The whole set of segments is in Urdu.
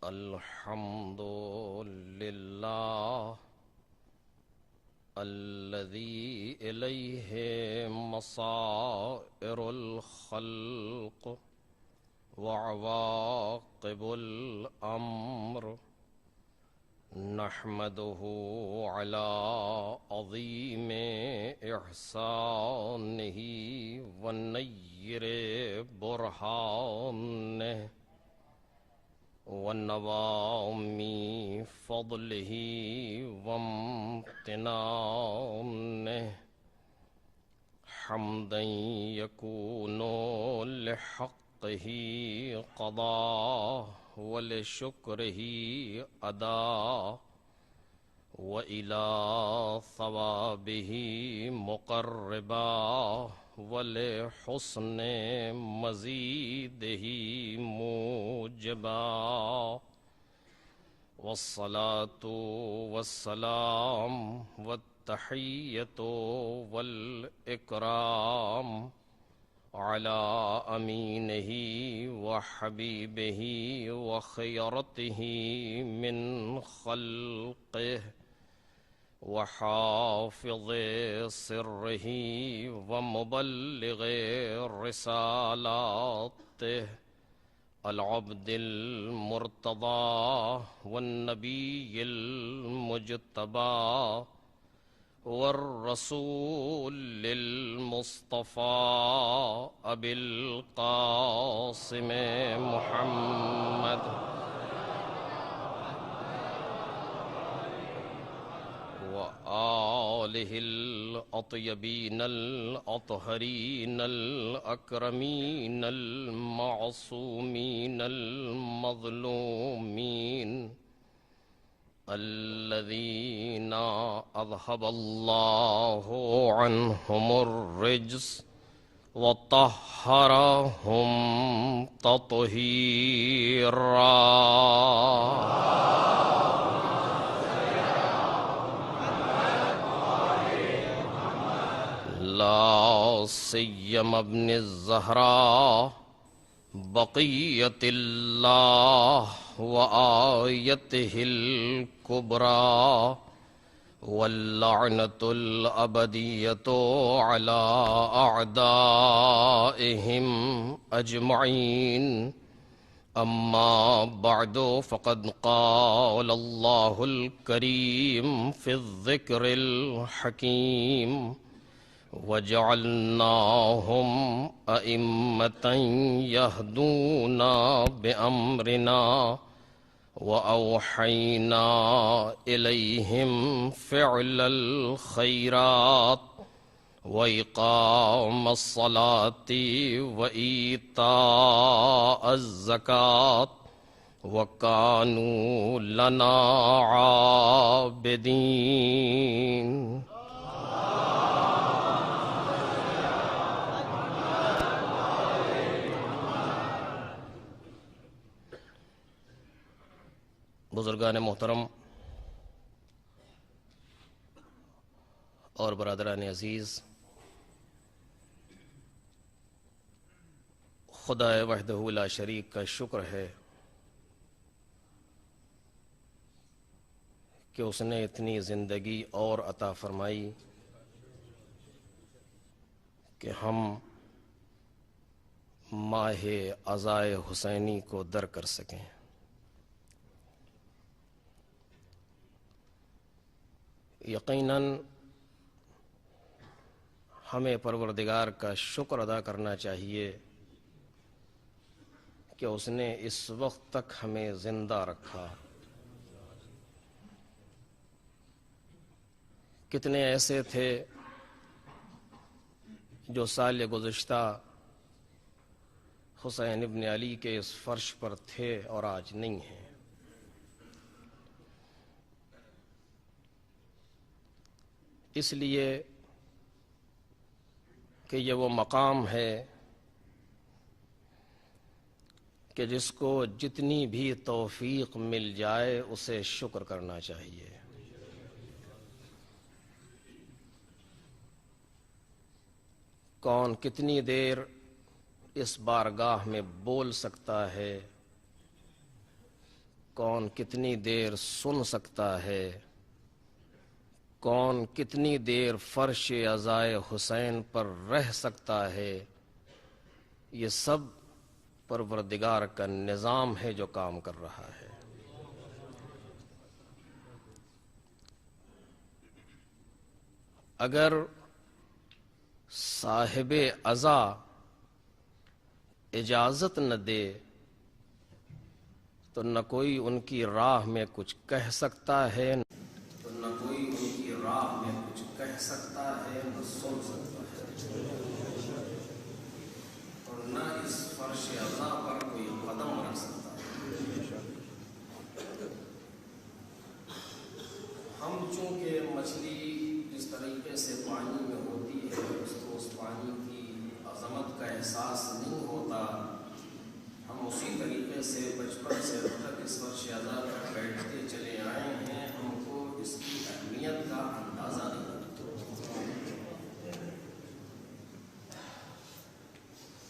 الحمد لله الذي إليه مصائر الخلق وعواقب الأمر نحمده على عظيم إحسانه ونير برهانه ونوام فضله وامتنانه حمدا يكون لحقه قضاء ولشكره أداء وإلى ثوابه مقربا ولحسن مزيده موجبا والصلاة والسلام والتحية والإكرام على أمينه وحبيبه وخيرته من خلقه وحافظ سره ومبلغ رسالاته العبد المرتضى والنبي المجتبى والرسول المصطفى أبي القاسم محمد وآله الأطيبين الأطهرين الأكرمين المعصومين المظلومين الذين أذهب الله عنهم الرجس وطهرهم تطهيرا لا سيما ابن الزهراء بقية الله وآيته الكبرى واللعنة الأبدية على أعدائهم أجمعين أما بعد فقد قال الله الكريم في الذكر الحكيم وجعلناهم أئمة يهدون بأمرنا وأوحينا إليهم فعل الخيرات وإقام الصلاة وإيتاء الزكاة وكانوا لنا عابدين بزرگان محترم اور برادران عزیز، خدا وحدہ لا شریک کا شکر ہے کہ اس نے اتنی زندگی اور عطا فرمائی کہ ہم ماہ عزائے حسینی کو در کر سکیں۔ یقیناً ہمیں پروردگار کا شکر ادا کرنا چاہیے کہ اس نے اس وقت تک ہمیں زندہ رکھا۔ کتنے ایسے تھے جو سال گزشتہ حسین ابن علی کے اس فرش پر تھے اور آج نہیں ہیں۔ اس لیے کہ یہ وہ مقام ہے کہ جس کو جتنی بھی توفیق مل جائے اسے شکر کرنا چاہیے۔ کون کتنی دیر اس بارگاہ میں بول سکتا ہے کون کتنی دیر سن سکتا ہے، کون کتنی دیر فرش عزائے حسین پر رہ سکتا ہے، یہ سب پروردگار کا نظام ہے جو کام کر رہا ہے۔ اگر صاحب عزا اجازت نہ دے تو نہ کوئی ان کی راہ میں کچھ کہہ سکتا ہے، تو نہ کوئی ان کی راہ میں کچھ کہہ سکتا ہے، نہ سن سکتا ہے، اور نہ اس فرش عزا پر کوئی قدم رکھ سکتا ہے۔ ہم چونکہ مچھلی جس طریقے سے پانی میں ہوتی ہے اس کو اس پانی کی عظمت کا احساس نہیں ہوتا، ہم اسی طریقے سے بچپن سے اب تک اس فرش عزا پر بیٹھتے چلے آئے ہیں، ہم کو اس کی اہمیت کا اندازہ نہیں ہوتا۔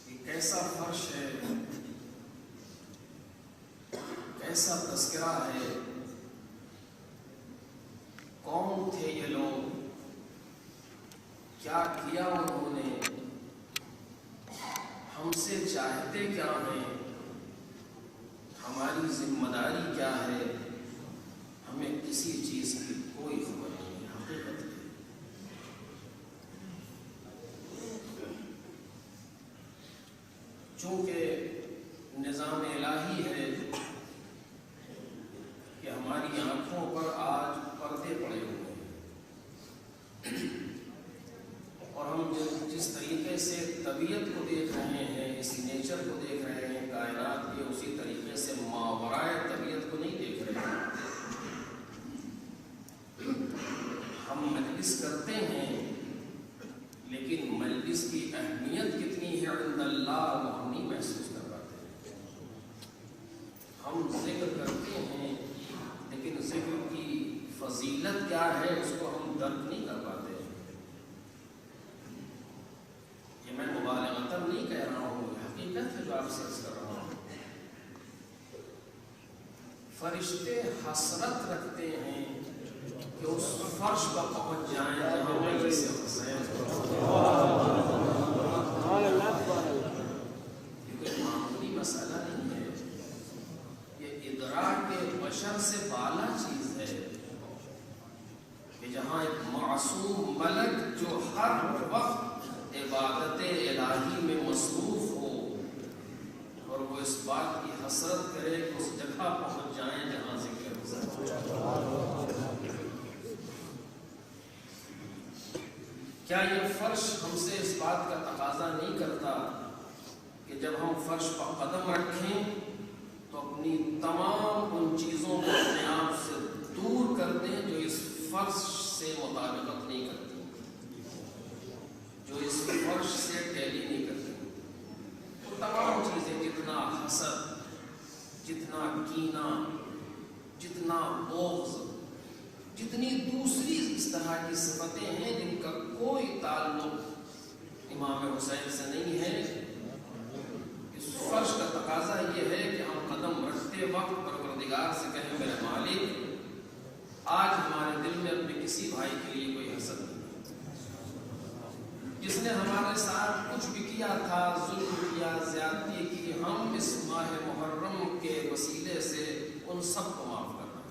یہ کیسا فرش ہے، کیسا تذکرہ ہے، کون تھے یہ لوگ، کیا کیا انہوں نے، ہم سے چاہتے کیا ہیں، ہماری ذمہ داری کیا ہے، ہمیں کسی چیز کی کوئی خبر نہیں ہے، حقیقت ہے۔ چونکہ نظام الہی ہے کہ ہماری آنکھوں پر آج پردے پڑے ہوئے ہیں، اور ہم جس طریقے سے طبیعت کو دیکھ رہے ہیں، اس نیچر کو دیکھ رہے ہیں، کائنات کے، اسی طریقے سے ماورائے طبیعت کو نہیں دیکھ رہے ہیں۔ ہم مجلس کرتے ہیں لیکن مجلس کی اہمیت کتنی ہے عند اللہ وہ ہم نہیں محسوس کر پاتے۔ ہم ذکر کرتے ہیں لیکن ذکر کی فضیلت کیا ہے اس کو ہم درک نہیں کر پاتے۔ یہ میں مبالغتاً نہیں کہہ رہا ہوں، یہ حقیقت ہے جو آپ سے عرض کر رہا ہوں۔ فرشتے حسرت رکھتے ہیں کہ اس فرش پر پہنچ جائیں جہاں مجلس حسین یہ کوئی معمولی مسئلہ نہیں ہے، یہ ادراک بشر سے بالا چیز ہے کہ جہاں ایک معصوم ملک جو ہر وقت عبادت الہی میں مصروف ہو اور وہ اس بات کی حسرت کرے کہ اس جگہ پہنچ جائیں جہاں ذکر حسین۔ کیا یہ فرش ہم سے اس بات کا تقاضا نہیں کرتا کہ جب ہم فرش پر قدم رکھیں تو اپنی تمام ان چیزوں کو اپنے آپ سے دور کر دیں جو اس فرش سے مطابقت نہیں کرتی، جو اس فرش سے ٹیلی نہیں کرتی؟ وہ تمام چیزیں، جتنا حسد، جتنا کینہ، جتنا بغض، جتنی دوسری اس طرح کی صفتیں ہیں جن کا کوئی تعلق امام حسین سے نہیں ہے، اس فرش کا تقاضا یہ ہے کہ ہم قدم رکھتے وقت پروردگار سے کہیں میرے مالک آج ہمارے دل میں اپنے کسی بھائی کے لیے کوئی حسد نہیں، جس نے ہمارے ساتھ کچھ بھی کیا تھا، ظلم کیا، زیادتی کی، ہم اس ماہ محرم کے وسیلے سے ان سب کو معاف کرنا ہے۔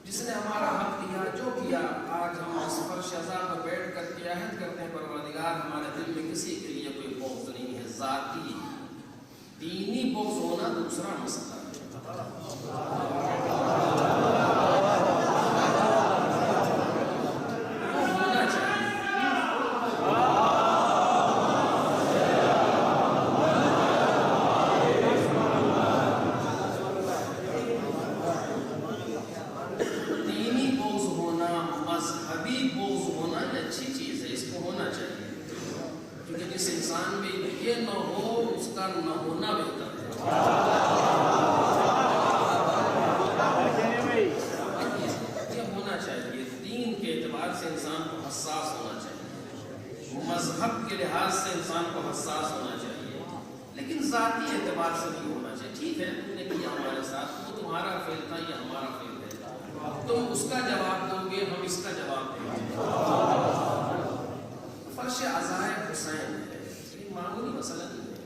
جس نے ہمارا حق لیا، جو کیا، آج ہم اس فرش عزا پر بیٹھ کر کے عہد کرتے ہیں پروردگار ہمارے دل میں کسی کے لیے کوئی بغض نہیں ہے، ذاتی دینی بغض ہونا دوسرا مسئلہ ہے۔ انسان میں یہ نہ ہو اس کا نہ ہونا بہتر ہے۔ کا جواب دو گے، ہم اس کا جواب دیں گے۔ فرش عزائے حسین ہے، یہ معمولی مسئلہ نہیں ہے۔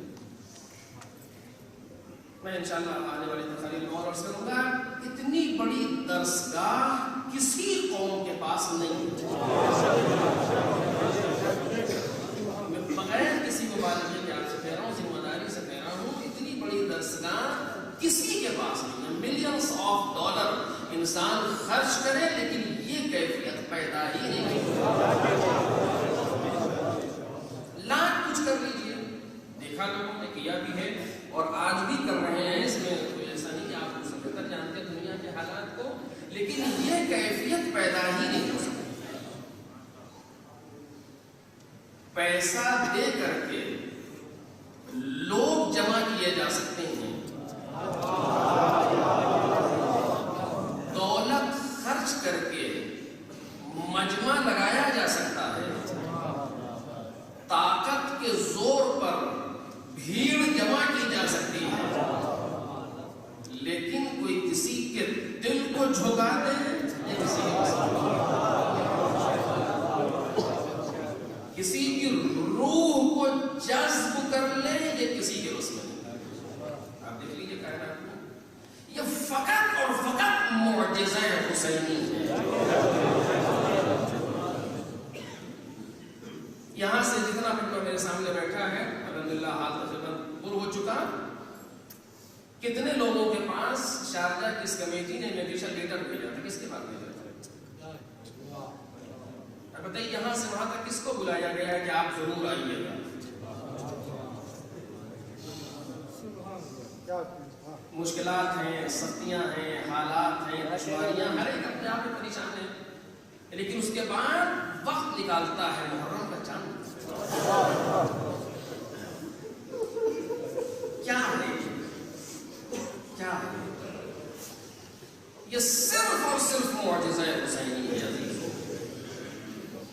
میں انشاءاللہ آنے والی تقریر میں اور عرض کروں گا، اتنی بڑی درسگاہ کسی قوم کے پاس نہیں ہے۔ بغیر کسی مبالغے کے آپ سے کہہ رہا ہوں، ذمہ داری سے کہہ رہا ہوں، اتنی بڑی درسگاہ کسی کے پاس نہیں ہے۔ ملینز آف ڈالر انسان خرچ کرے لیکن یہ کیفیت پیدا ہی نہیں ہوئی۔ لاکھ کچھ کر لیجئے، دیکھا لوگوں نے کیا بھی ہے اور آج بھی کر رہے ہیں، اس میں کوئی ایسا نہیں کہ آپ اس سے بہتر جانتے ہیں دنیا کے حالات کو، لیکن یہ کیفیت پیدا ہی نہیں ہو سکتی۔ پیسہ دے کر کے لوگ جمع کیے جا سکتے ہیں، دولت خرچ کر کے مجمع لگایا جا سکتا ہے، طاقت کے زور پر بھیڑ جمع کی جا سکتی ہے، لیکن کوئی کسی کے دل کو جھکا دے یہ کسی کے پاس نہیں۔ کسی کی روح کو جذب کر لے یہ کسی کے بس میں نہیں۔ آپ دیکھ لیجیے کائنات میں یہ فقط اور فقط معجزہ حسینی ہے۔ یہاں سے جتنا ممبر میرے سامنے بیٹھا ہے الحمدللہ حال تقریباً پر ہو چکا، کتنے لوگوں کے پاس شارجہ کی اس کمیٹی نے انویٹیشن لیٹر بھیجا تھا؟ کس کے پاس بھیجا تھا؟ بتائیے یہاں سے وہاں تک کس کو بلایا گیا ہے کہ آپ ضرور آئیے گا؟ مشکلات ہیں، سختیاں ہیں، حالات ہیں، دشواریاں، ہر ایک اپنے آپ میں پریشان ہے، لیکن اس کے بعد وقت نکالتا ہے محرم کا چاند۔ کیا ہے کیا ہے یہ؟ صرف اور صرف معجزہ حسینی ہے عزیزو۔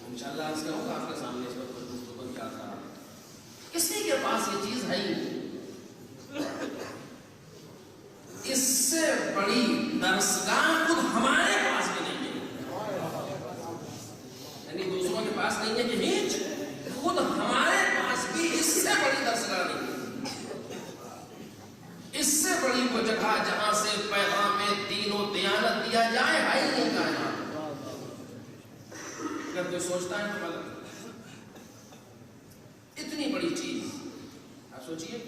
انشاءاللہ عرض کروں گا آپ کے سامنے اس وقت گفتگو کیا تھا، کسی کے پاس یہ چیز ہے ہی نہیں۔ اس سے بڑی درسگاہ خود ہمارے پاس بھی نہیں ہے، یعنی دوسروں کے پاس نہیں ہے کہ ہیچ، خود ہمارے پاس بھی اس سے بڑی درسگاہ نہیں ہے، اس سے بڑی وہ جگہ جہاں سے پیغام دین و دیانت دیا جائے ہے ہی نہیں کائنات۔ اگر کوئی سوچتا ہے تو غلط۔ اتنی بڑی چیز آپ سوچئے،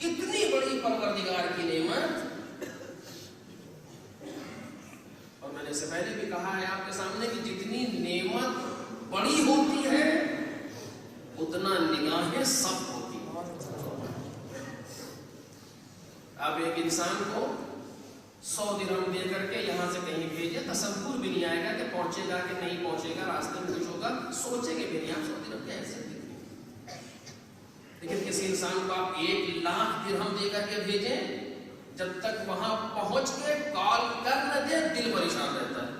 اتنی بڑی پروردگار کی نعمت، اور میں نے اس سے پہلے بھی کہا ہے آپ کے سامنے کہ جتنی نعمت بڑی ہوتی ہے اتنا نگاہیں سب ہوتی ہیں۔ آپ ایک انسان کو 100 درہم دے کر کے یہاں سے کہیں بھیجے، تصور بھی نہیں آئے گا کہ پہنچے گا کہ نہیں پہنچے گا، راستے میں کچھ ہوگا، سوچیں گے بھی نہیں آپ 100 درہم کیسے دیں گے۔ لیکن کسی انسان کو آپ 1 لاکھ درہم دے کر کے بھیجیں، جب تک وہاں پہنچ کے کال کر نہ دے دل پریشان رہتا ہے،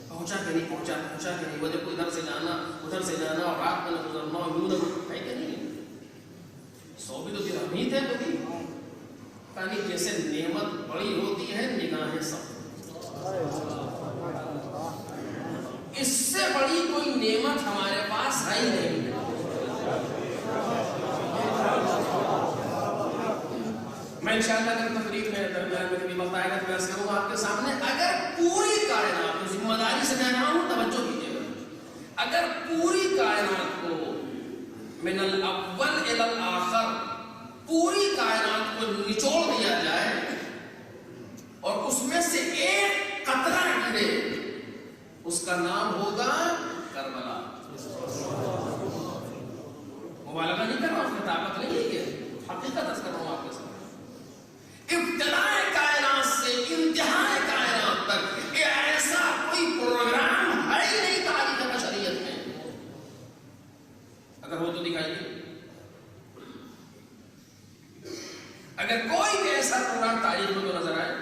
پہنچا کہ نہیں پہنچا، پہنچا کہ نہیں، وہ دیکھو ادھر سے جانا ادھر سے جانا اور رات میں نہ گزرنا ہے کہ نہیں۔ 100 بھی تو درہم ہی تھے بھائی، یعنی جیسے نعمت بڑی ہوتی ہے نگاہیں سب۔ اس سے بڑی کوئی نعمت ہمارے پاس ہے ہی نہیں۔ میں انشاءاللہ اگر تقریر میں درمیان میں کبھی وقت آئے گا تو عرض کروں گا آپ کے سامنے، اگر پوری کائنات کو، ذمہ داری سے کہہ رہا ہوں توجہ کیجیے گا، اگر پوری کائنات کو من الاول الی الاخر پوری کائنات کو نچوڑ دیا جائے اور اس میں سے ایک قطرہ گرے، اس کا نام ہوگا کربلا۔ مبالغہ نہیں کر رہا ہوں، اس میں طاقت نہیں ہے، حقیقت عرض کر رہا ہوں آپ کے سامنے۔ ابتدائے کائنات سے انتہائے کائنات تک ایسا کوئی پروگرام ہے ہی نہیں تاریخ بشریت میں، اگر ہو تو دکھائیے۔ اگر کوئی بھی ایسا پروگرام تاریخ میں تو نظر آئے،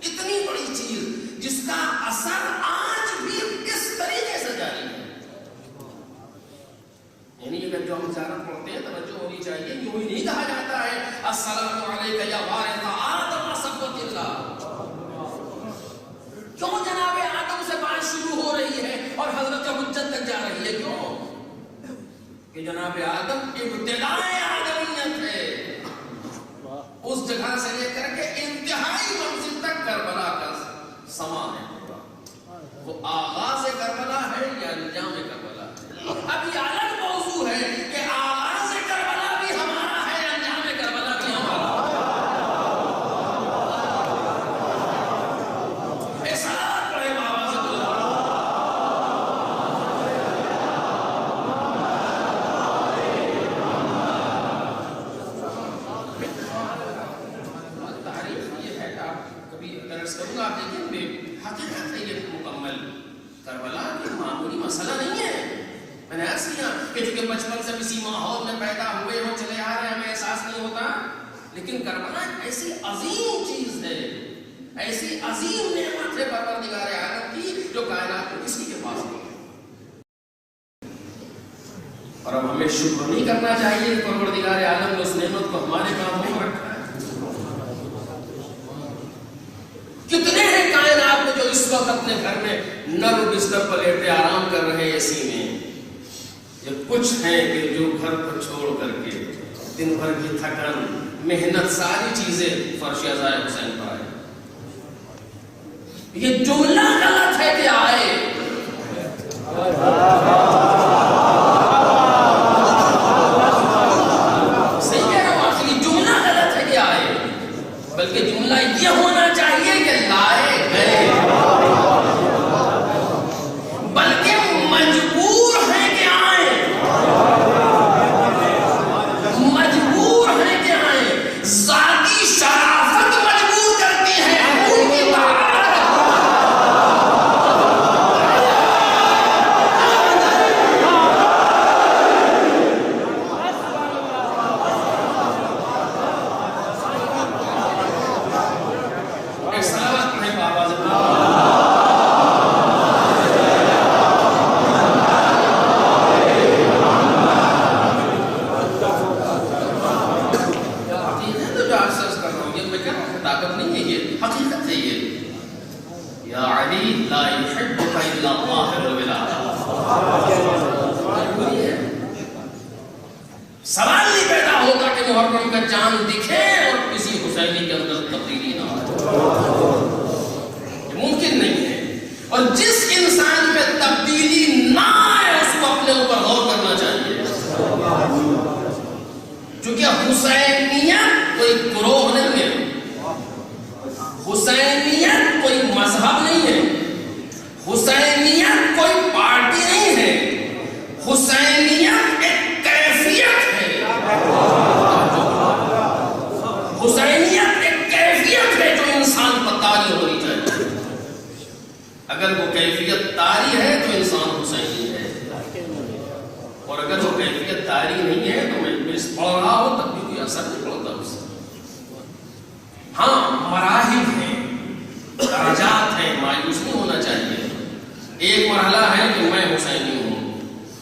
اتنی بڑی چیز جس کا اثر آج بھی کس طریقے سے جاری ہے، یعنی اگر جو ہم زیارت پڑھتے ہیں توجہ ہونی چاہیے، یوں ہی نہیں کہا جاتا ہے جناب آدم ابتدائے آدمیت ہے، اس جگہ سے لے کر کے انتہائی منزل تک کربلا کا سما ہے، وہ آغاز کربلا ہے یا انجام کربلا ہے؟ اب یہ الگ موضوع ہے کہ آغاز کربلا بھی ہمارا ہے، انجام کربلا بھی ہمارا ہے۔ صلوات پڑھے بابا سے تعریف یہ ہے، آپ کبھی درس کروں گا، آپ دیکھیں حقیقت ہے یہ مکمل۔ کربلا کوئی معمولی مسئلہ نہیں ہے۔ میں نے عرض کیا کہ چونکہ بچپن سے کسی ماحول میں پیدا ہوئے ہوں، چلے آ رہے ہیں، ہمیں احساس نہیں ہوتا، لیکن کربلا ایک ایسی عظیم چیز ہے، ایسی عظیم نعمت ہے پروردگار عالم کی جو کائنات میں کسی کے پاس نہیں ہے۔ اور اب ہمیں شکر نہیں کرنا چاہیے کہ پروردگار عالم نے اس نعمت کو ہمارے کاموں میں رکھا ہے۔ کتنے ہیں کائنات میں جو اس وقت اپنے گھر میں نر بستر پر لیٹے آرام کر رہے ہیں اسی میں، یہ کچھ ہیں کہ جو گھر کو چھوڑ کر کے دن بھر کی تھکن، محنت، ساری چیزیں فرش عزائے حسین پر آئے۔ یہ جملہ غلط ہے کہ آئے، صحیح کہہ رہا ہوں آپ سے، یہ جملہ غلط ہے کہ آئے، بلکہ جملہ یہ ہونا چاہیے کہ لائے گئے، بلکہ مجبور ہیں کہ آئے، مجبور ہیں کہ آئے، ذاتی شرافت مجبور کرتی ہے، ان کی سوال نہیں پیدا ہوتا کہ محرم کا چاند دکھے اور کسی حسینی کے اندر تبدیلی نہ آئے، ممکن نہیں ہے۔ اور جس انسان میں تبدیلی نہ آئے اس کو اپنے اوپر غور کرنا چاہیے، چونکہ حسینیت کوئی گروہ نہیں ہے، حسینیت کوئی مذہب نہیں ہے، حسینیت کوئی پارٹی نہیں ہے، حسینیت ایک کیفیت ہے، حسینیت ایک کیفیت ہے جو انسان پر طاری ہونی چاہیے۔ اگر وہ کیفیت طاری ہے تو انسان حسینی ہے، اور اگر وہ کیفیت طاری نہیں ہے تو میں پڑھ رہا ہوں تب بھی کوئی اثر نہیں پڑتا اس سے۔ ہاں مراحل ہیں، درجات ہیں، مایوس نہیں ہونا چاہیے۔ ایک مرحلہ ہے کہ میں حسینی ہوں،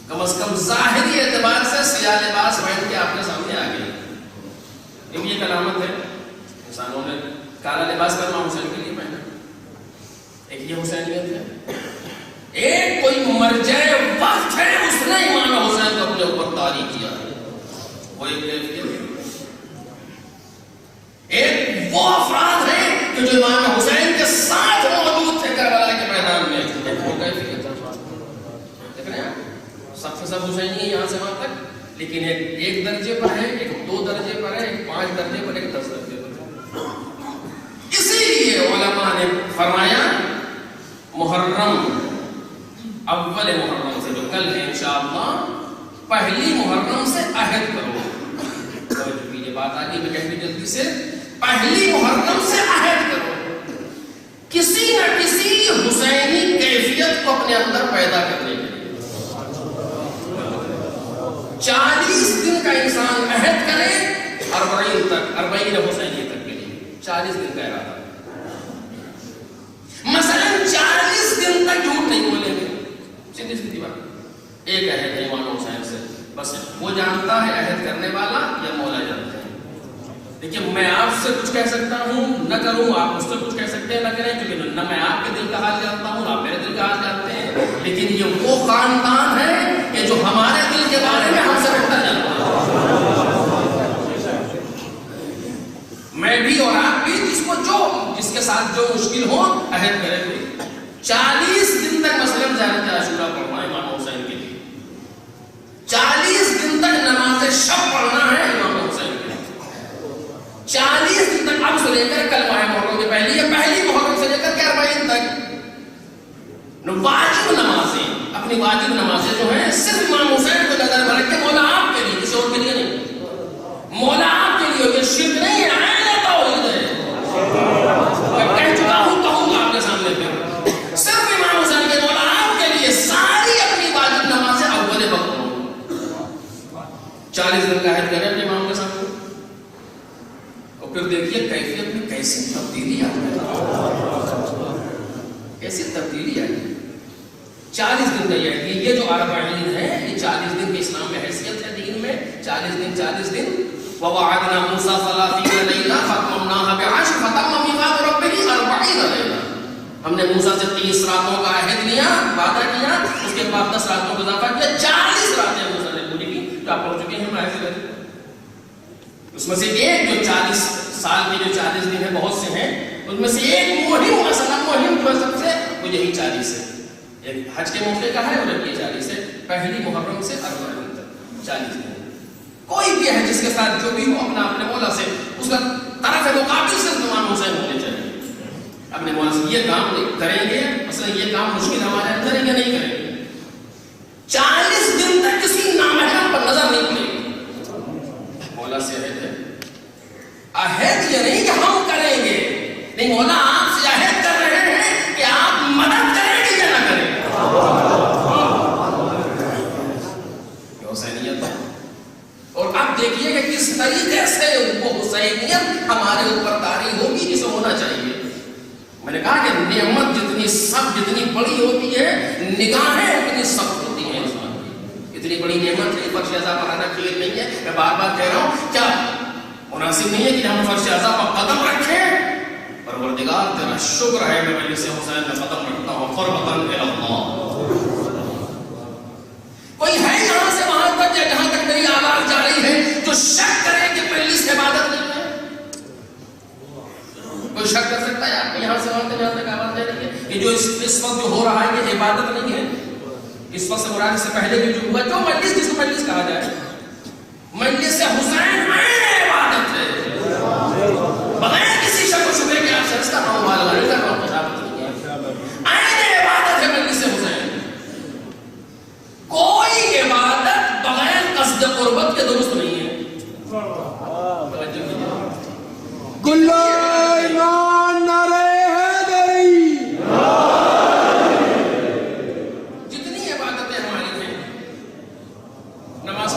کم از کم ظاہری اعتبار سے سیاہ لباس پہن کے آپ کے سامنے آ گئے، یہ ایک علامت ہے، انسانوں نے کالا لباس کرنا حسین کے لیے پہنا، ایک یہ حسینیت ہے۔ ایک کوئی مرجع وقت ہے، اس نے امام حسین کو اپنے اوپر طاری کیا ہے، وہ ایک کیفیت ہے۔ ایک وہ افراد ہیں کہ جو امام حسین کے ساتھ موجود تھے کربلا کے میدان میں، وہ کیفیت ہے۔ دیکھ رہے ہیں سب سے سب حسینی ہے یہاں سے وہاں تک، لیکن ایک درجے پر ہے، ایک 2 درجے پر ہے، ایک 5 درجے پر، ایک 10 درجے پر۔ اسی لیے علماء نے فرمایا محرم، اول محرم سے جو کل ہے انشاءاللہ، پہلی محرم سے عہد کرو۔ یہ بات آگے میں کہہ دوں جلدی سے، پہلی محرم سے عہد کرو، کسی نہ کسی حسینی کیفیت کو اپنے اندر پیدا کرنے کے لیے 40 دن کا انسان عہد کرے، 40 تک، 40 حسینی تک کے لیے 40 دن کا ارادہ۔ مثلا 40 دن تک جھوٹ نہیں بولیں گے، سیدھی سیدھی بات، ایک عہد ہے امام حسین سے، بس وہ جانتا ہے عہد کرنے والا یا مولا جانتا ہے۔ لیکن میں آپ سے کچھ کہہ سکتا ہوں نہ کروں، آپ مجھ سے کچھ کہہ سکتے ہیں نہ کریں، کیونکہ نہ میں آپ کے دل کا حال جانتا ہوں، آپ میرے دل کا حال جانتے ہیں، لیکن یہ وہ خاندان ہے کہ جو ہمارے دل کے بارے میں ہم سے بھی اور آپ بھی، جس کے ساتھ جو مشکل ہو عہد کرے ہوئے 40 دن تک مثلاً زیارت عاشورہ پڑھنا ہے امام حسین کے لیے، 40 دن تک نماز شب پڑھنا ہے امام حسین کے لیے، 40 دن تک اب سے لے کر کل ماہ محرم کی پہلی محرم سے لے کر 40 تک واجب نمازیں، اپنی واجب نمازیں جو ہیں صرف امام حسین کو نظر میں رکھ کے مولا آپ کے لیے، کسی اور کے لیے نہیں، مولا آپ کے لیے، یہ شرک نہیں ہے، عین توحید ہے۔ میں کہہ چکا ہوں، کہوں گا آپ کے سامنے پھر، صرف امام حسین کے مولا آپ کے لیے ساری اپنی واجب نمازیں اول وقت ہوں، 40 دن کا عہد کریں اپنے امام کے سامنے، اور پھر دیکھیے کیفیت میں کیسی تبدیلی آ جائے، کیسی تبدیلی آئی۔ 40 دن کا یہ جو اربعین ہے، یہ 40 دن کی اسلام میں حیثیت ہے دین میں، 40 دن وَوَعَدْنَا مُوسَىٰ 30 لَيْلَةً فَأَتْمَمْنَاهَا بِعَشْرٍ فَتَمَّ مِيقَاتُ رَبِّهِ 40 لَيْلَةً۔ ہم نے موسیٰ سے 30 راتوں کا عہد لیا، وعدہ کیا، اس کے بعد 10 راتوں کو اضافہ کیا، 40 راتیں موسیٰ نے پوری کی، جو آپ پڑھ چکے ہیں ہم آئے سے، اس میں سے ایک جو 40 سال کے جو 40 دن ہیں بہت سے ہیں، ان میں سے ایک مہم مثلا مہم جو سب سے وہ یہی 40 ہے، ایک حج کے موقع کا ہے اور یہ 40 ہے، پہلی محرم سے 40 تک 40 دن۔ کوئی بھی ہے جس کے ساتھ جو بھی ہو اپنے مولا سے اس کا طرف مقابل سے امام حسین ہونے چاہیے، اپنے مولا سے یہ کام کریں گے، مثلا یہ کام مشکل ہمارے اندر ہے یا نہیں کریں گے، 40 دن تک کسی نامحرم پر نظر نہیں پڑے گی، مولا سے عہد ہے، عہد یہ نہیں کہ ہم کریں گے، نہیں، مولا آپ سے عہد کر رہے ہیں کہ آپ مدد کریں گے یا نہ کریں گے، یہ حسینیت ہے۔ اور اب دیکھیے کہ کس طریقے سے وہ حسینیت ہمارے اوپر طاری ہوگی جسے ہونا چاہیے۔ میں نے کہا کہ نعمت جتنی بڑی ہوتی ہے، نگاہیں اتنی سخت ہوتی ہیں انسان کی، اتنی بڑی نعمت ہے، فرش اعضاء پر آنا کھیل نہیں ہے، میں بار بار کہہ رہا ہوں، کیا مناسب نہیں ہے کہ ہم فرش اعضاء پر قدم رکھیں؟ پروردگار تیرا شکر ہے، میں مجلس حسین میں قدم رکھتا ہوں، قربتاً الی اللہ۔ کوئی ہے یہاں سے وہاں تک یا جہاں تک میری آواز جا رہی ہے جو شک کرے کہ مجلس عبادت نہیں ہے؟ کوئی شک کر سکتا ہے آپ کو یہاں سے وہاں تک جہاں تک آواز جا رہی ہے؟ یہ جو اس وقت جو ہو رہا ہے یہ عبادت نہیں ہے؟ اس وقت سے مراد سے پہلے بھی جو ہوا، جو مجلس جس کو مجلس کہا جائے، مجلس حسین عین عبادت ہے، بغیر کسی شک و شبہ کے آپ شخص کا نام مبالغہ نہیں کر رہا ہوں، عبادت نہیں ہے، عین عبادت ہے مجلس حسین۔ کوئی عبادت بغیر قصد قربت کے درست نہیں ہے۔ کل ایمان نعرہ حیدری، جتنی عبادتیں ہماری ہیں، نماز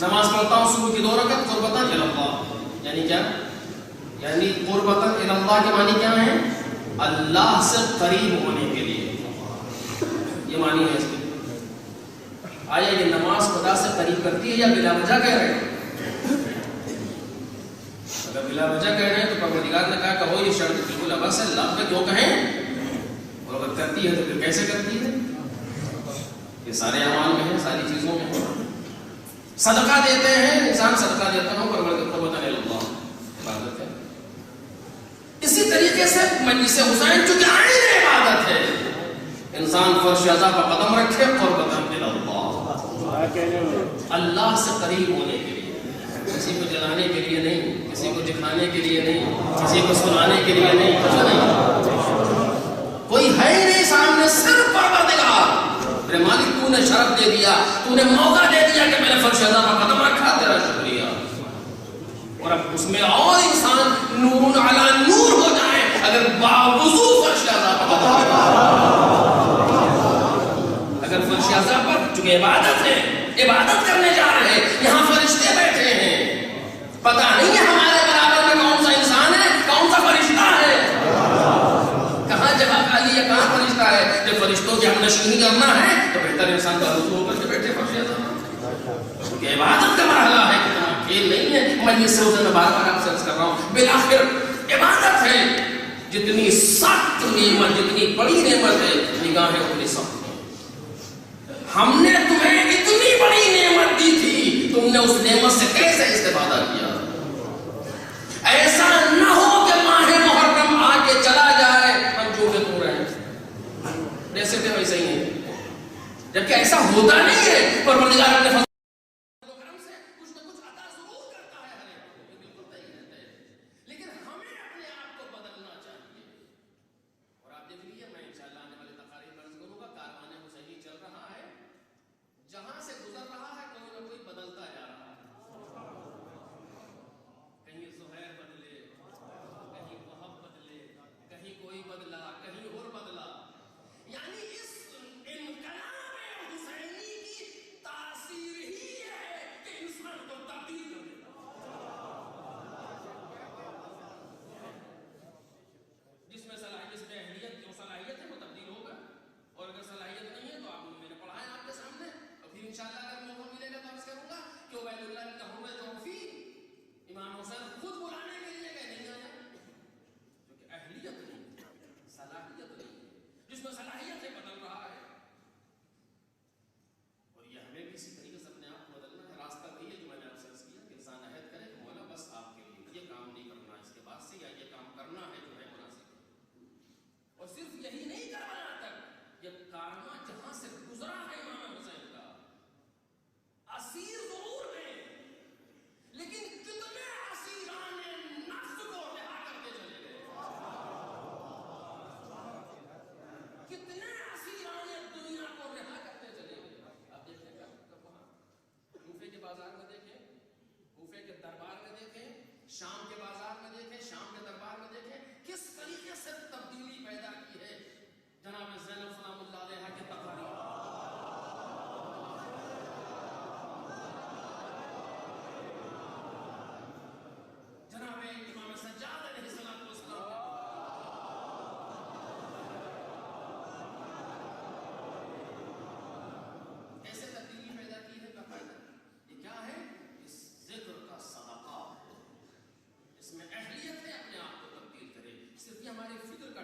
نماز پڑھتا ہوں صبح کی 2 رکعت قربتاً الی اللہ، یعنی کیا؟ یعنی قربتاً الی اللہ کے معنی کیا ہے؟ اللہ سے قریب ہونے کے لیے، یہ معنی ہے اس کی۔ آیا یہ نماز خدا سے قریب کرتی ہے یا بلا وجہ کہہ رہے ہیں؟ اگر بلا وجہ کہہ رہے ہیں تو پروردگار نے کہا کہ ہو یہ شرط بالکل ابس ہے، لب میں کیوں کہیں؟ اور اگر کرتی ہے تو پھر کیسے کرتی ہے؟ یہ سارے اعمال میں ہے، ساری چیزوں میں ہے۔ صدقہ دیتے ہیں، انسان صدقہ دیتا ہوں قربتاً اللہ، عبادت ہے. اسی طریقے سے مجلس حسین چونکہ عین عبادت ہے، انسان فرش عزا پر قدم رکھے قربتاً اللہ، اللہ سے قریب ہونے کے لیے، کسی کو جلانے کے لیے نہیں، کسی کو دکھانے کے لیے نہیں، کسی کو سنانے کے لیے نہیں، کچھ نہیں، کوئی ہے ہی نہیں سامنے، صرف پروردگار. میرے مالک تو نے شرف دے دیا، تو نے موقع دے دیا کہ میں نے فرش عزا پر قدم رکھا، تیرا شکریہ. اور اب اس میں اور انسان نور علی نور ہو جائے اگر باوضو فرش عزا پر قدم رکھا، اگر فرش عزا پر چونکہ عبادت ہے، عبادت کرنے جا رہے ہیں، یہاں فرشتے بیٹھے ہیں، پتہ نہیں ہے ہمارے برابر میں کون سا انسان ہے، کون سا فرشتہ ہے، کہاں جگہ خالی ہے، کہاں فرشتہ ہے. جب فرشتوں کی ہم نشینی کرنا ہے تو بہتر انسان کا رسول ہو کر کے بیٹھے فرش عزا پر، کیونکہ عبادت کا مرحلہ ہے، کھیل نہیں ہے. مجلس سے میں بار بار آپ سے عرض کر رہا ہوں، بالآخر عبادت ہے. جتنی سخت نعمت، جتنی بڑی نعمت ہے، نگاہیں اتنی سخت ہیں. ہم نے تمہیں اتنی بڑی نعمت دی تھی، تم نے اس نعمت سے کیسے استفادہ کیا؟ ایسا نہ ہو کہ ماہ محرم آ کے چلا جائے ہم جو کہ تم رہے جیسے تھے ویسے ہی ہیں، جبکہ ایسا ہوتا نہیں ہے. پروردگار اپنے فضل و کرم سے کچھ نہ کچھ عطا ضرور کرتا ہے ہر ایک کو، یہ بالکل طے رہتا ہے، لیکن ہمیں اپنے آپ کو بدلنا چاہیے. اور آپ دیکھ لیجیے، میں انشاءاللہ آنے والے تقاریر میں عرض کروں گا، کاروان حسینی چل رہا ہے، جہاں سے گزر رہا ہے کوئی نہ کوئی بدلتا جا رہا ہے. کہیں زہیر بدلے، کہیں وہب بدلے، کہیں کوئی بدلا، کہیں اور بدلا. یعنی اس انقلاب حسینی کی تاثیر ہی ہے کہ انسان کو تبدیل کر دیتا. جس میں صلاحیت، جس میں اہلیت، جو صلاحیت ہے وہ تبدیل ہوگا، اور اگر صلاحیت نہیں ہے تو آپ میں نے پڑھا ہے آپ کے سامنے، اور پھر انشاءاللہ اگر موقع ملے گا تو عرض کروں گا کہ عبید اللہ بن تحمل جوفی امام حسین خود بلانے کے لیے کہ نہیں آیا، کیونکہ اہلیت نہیں، صلاحیت نہیں، جس میں صلاحیت ہے بدل رہا ہے. اور یہ ہمیں بھی اسی طریقے سے اپنے آپ کو بدلنا ہے. راستہ وہی ہے جو میں نے آپ سے عرض کیا کہ انسان عہد کرے کہ مولا بس آپ کے لیے یہ کام نہیں کرنا، اس کے بعد سے یا یہ کام کرنا ہے جو ہے مناسب. اور صرف یہی نہیں کروانا تک، یہ کارواں جہاں سے گزرا ہے امام حسین کا، اسیر ضرور ہیں لیکن کتنے اسیران نفس کو رہا کرتے چلے گئے، کتنے اسیران دنیا کو رہا کرتے چلے گئے. اب دیکھیں کب وہاں کوفے کے بازار میں دیکھیں، کوفے کے دربار میں دیکھیں، شام کے بازار میں دیکھیں، شام کے دربار میں دیکھیں، کس طریقے سے تبدیلی پیدا کی ہے جناب زینب سلام اللہ علیہ کے تقاریر. جناب امام سجاد علیہ السلام کیسے تبدیلی پیدا کی ہے باقاعدہ. یہ کیا ہے؟ اس ذکر کا صدقہ ہے، اس میں اہلیت ہے اپنے آپ کو تبدیل کرے. صرف یہ ہمارے فکر کا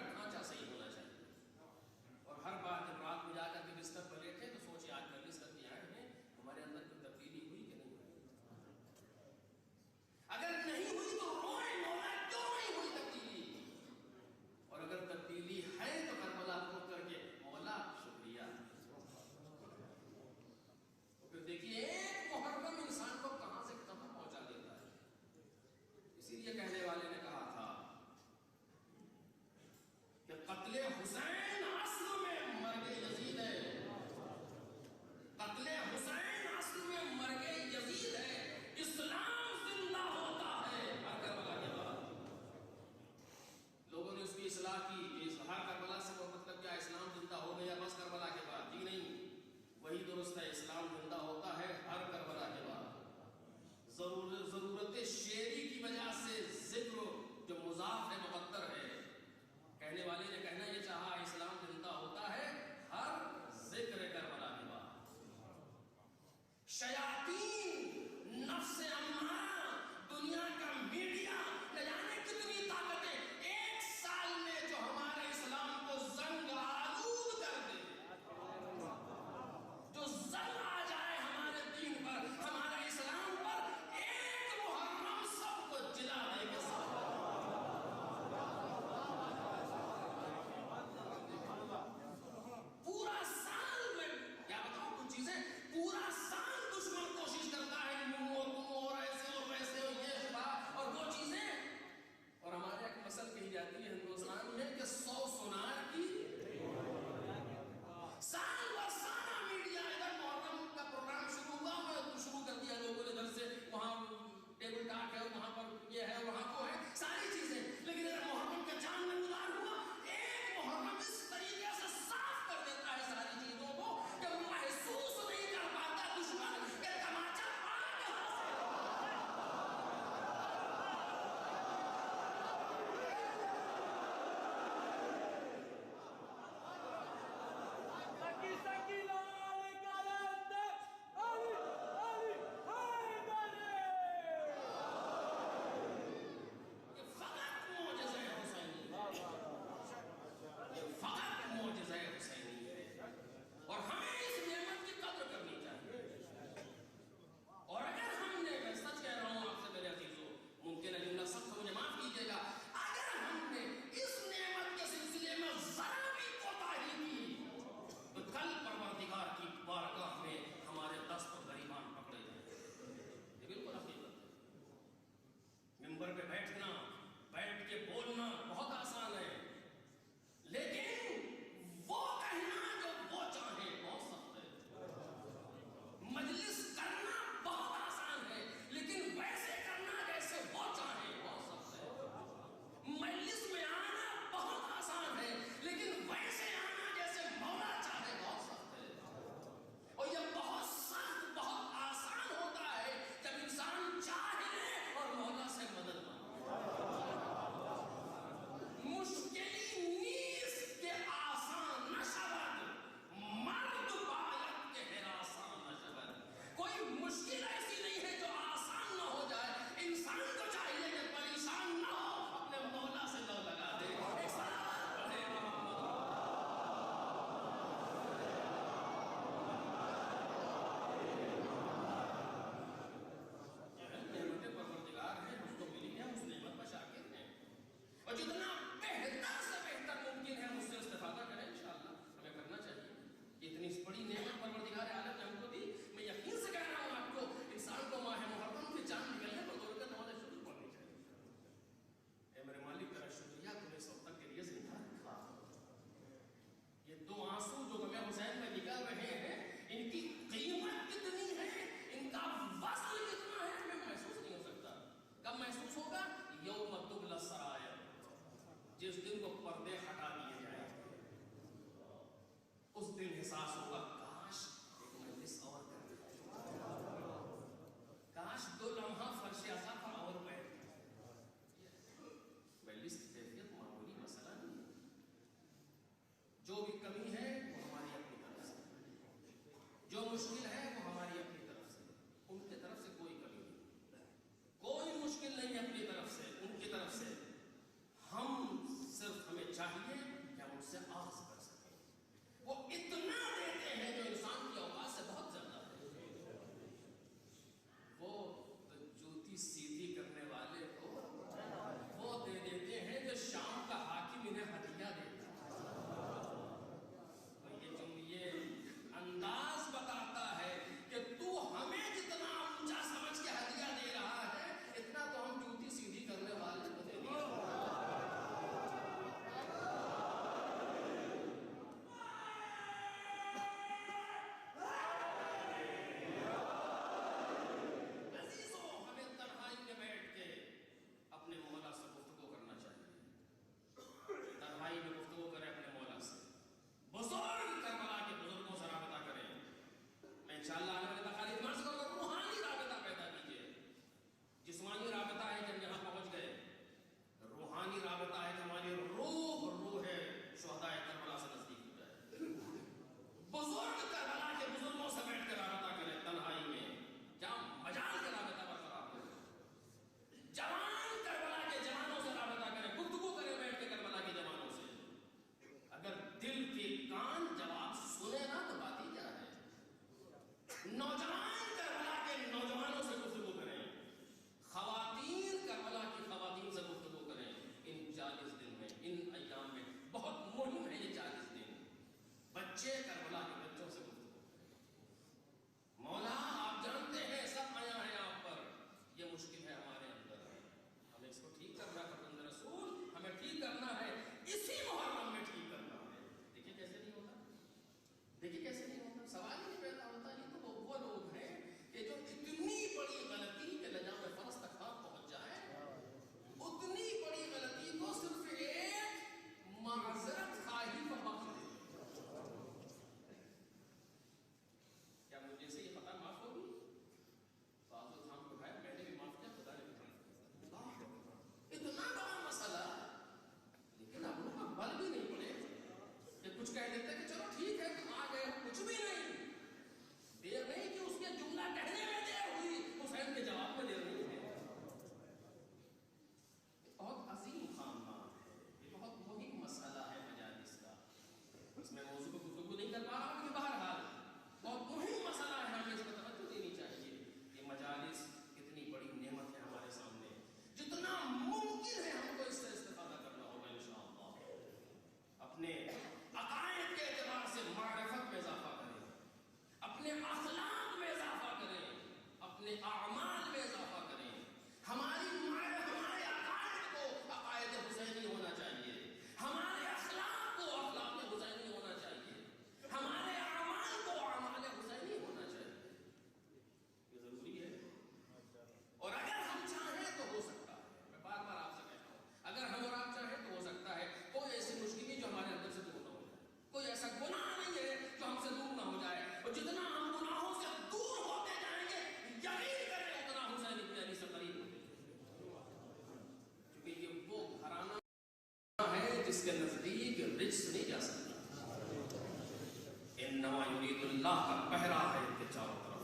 اللہ کا پہرا ہے ان کے چاروں طرف.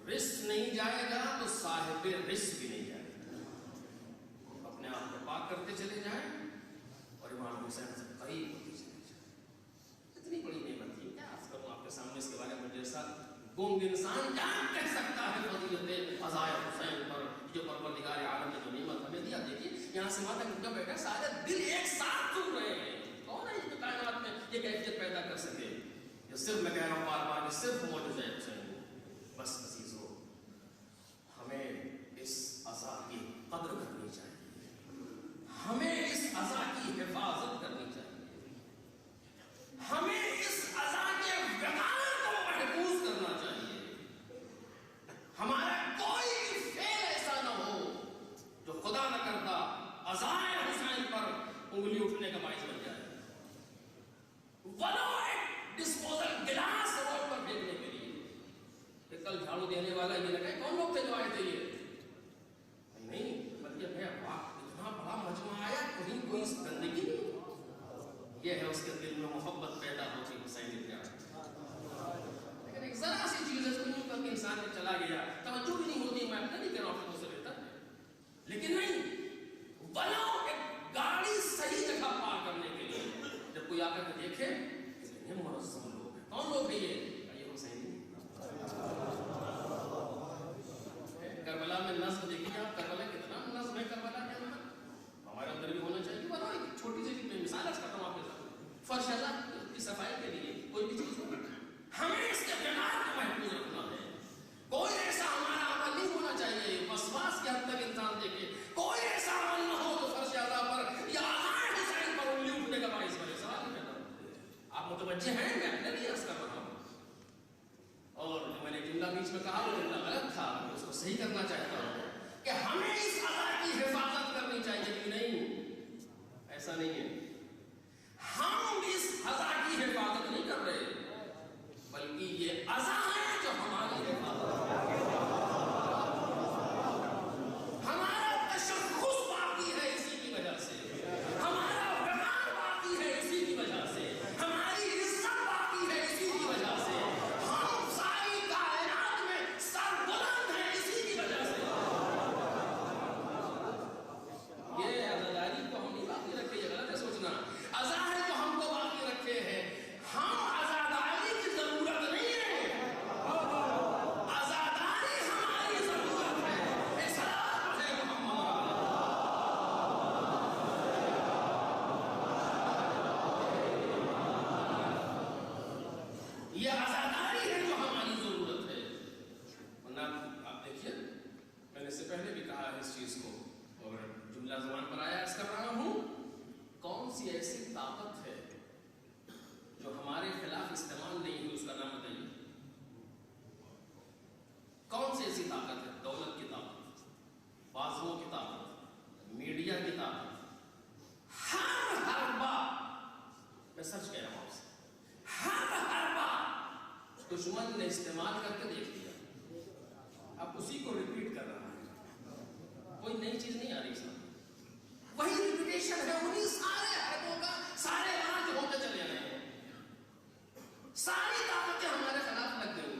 رزق نہیں جائے گا تو صاحب رزق بھی نہیں جائے گا. اپنے آپ کو پاک کرتے چلے جائیں اور امام حسین سے قریب ہوتے چلے جائیں. اتنی بڑی نعمت تھی. کیا عرض کروں آپ کے سامنے اس کے بارے میں. جیسا گنگ انسان کیا کہہ سکتا ہے فضیلت عزائے حسین پر جو پروردگار عالم نے جو نعمت ہمیں دیا. دیکھیے یہاں سے وہاں تک بیٹھا سارے دل ایک ساتھ سن رہے ہیں. کون ہے یہ کائنات میں یہ کیفیت پیدا کر سکے؟ یہ صرف میں کہہ رہا ہوں بار بار کہ صرف معجزہ حسین. بس عزیزو ہمیں اس عزا کی قدر کرنی چاہیے. ہمیں اس عزا کی حفاظت کرنی چاہیے. ہمیں اس عزا کے وقار کو محفوظ کرنا چاہیے. ہمارا کوئی بھی فعل ایسا نہ ہو جو خدا نہ کرتا عزائے حسین پر انگلی اٹھنے کا باعث بن جائے. ولو ایک ڈسپوزل گلاس روڈ پر پھینکنے کے لیے کہ کل جھاڑو دینے والا یہ لگا کون لوگ تھے جو آئے تھے یہ نہیں بلکہ میں اتنا بڑا مجمع آیا کہیں کوئی گندگی نہیں. یہ ہے اس کے دل میں محبت پیدا ہوتی حسین ابن علی. لیکن ایک ذرا سی چیز ہے اس کو انسان نے چلا گیا توجہ بھی نہیں ہوتی. میں اپنا نہیں کہہ رہا ہوں سے بہتر ہے لیکن نہیں ولو ایک گاڑی صحیح جگہ پار کرنے کے لیے جب کوئی آ کر کے دیکھے کہ یہ منظم لوگ ہیں. کون لوگ ہیں یہ حسین. کربلا میں نظم دیکھیے آپ. کربلا کتنا نظم ہے کربلا کے اندر. ہمارے اندر بھی ہونا چاہیے. بنا ایک چھوٹی سی مثال کرتا ہوں آپ کے ساتھ. فرش کی صفائی کے لیے کوئی بھی چیز ہو ہمیں اس کے بنیاد کو محفوظ رکھنا ہے. کوئی ایسا ہمارا عمل نہیں ہونا چاہیے وسواس کے حد تک انسان دیکھے. کوئی ایسا عمل نہ ہو تو فرش اعلیٰ پر یا عزائے حسین پر انگلی اٹھنے کا باعث بنے. سوال نہیں پیدا. آپ متوجہ ہیں میں نہیں عرض کر رہا ہوں. اور جو میں نے جملہ بیچ میں کہا وہ جملہ غلط تھا. میں اس کو صحیح کرنا چاہتا ہوں کہ ہمیں اس عزا کی حفاظت کرنی چاہیے کہ نہیں ایسا نہیں ہے. ہم اس عزا کی حفاظت نہیں کر رہے بلکہ یہ عزا ہے جو ہماری حفاظت ہے. ہمارا تشخص باقی ہے اسی کی وجہ سے. ہمارا وقار باقی ہے اسی کی وجہ سے. ہماری عزت باقی ہے اسی کی وجہ سے. ہم ساری کائنات میں سربلند ہیں اسی کی وجہ سے. یہ عزاداری کو ہم نہیں باقی رکھے. یہ غلط ہے سوچنا. عزا ہے جو ہم کو باقی رکھے ہیں. ہم عزاداری کی ضرورت نہیں ہے. عزاداری ہماری ضرورت ہے. اصلاح ہے محمد. یہ عزاداری ہے جو ہماری ضرورت ہے. ورنہ آپ دیکھیے میں نے اس سے پہلے بھی کہا ہے اس چیز کو اور جملہ زبان پر آیا اس کر رہا ہوں. کون سی ایسی طاقت ہے جو ہمارے خلاف استعمال نہیں ہوئی اس کا نام بتائیے. کون سی ایسی طاقت ہے؟ دولت کی طاقت, بازوؤں کی طاقت, میڈیا کی طاقت. ہر حربہ میں سچ کہہ رہا ہوں آپ سے ہر حربہ دشمن نے استعمال کر کے دیکھ دیا. اب اسی کو ریپیٹ کر رہا ہے. کوئی نئی چیز نہیں آ رہی سامنے. وہی ریپیٹیشن ہے. انہیں سارے حربوں کا سارے راج ہوتے چلے رہے ہیں. ساری طاقتیں ہمارے خلاف لگ گئی.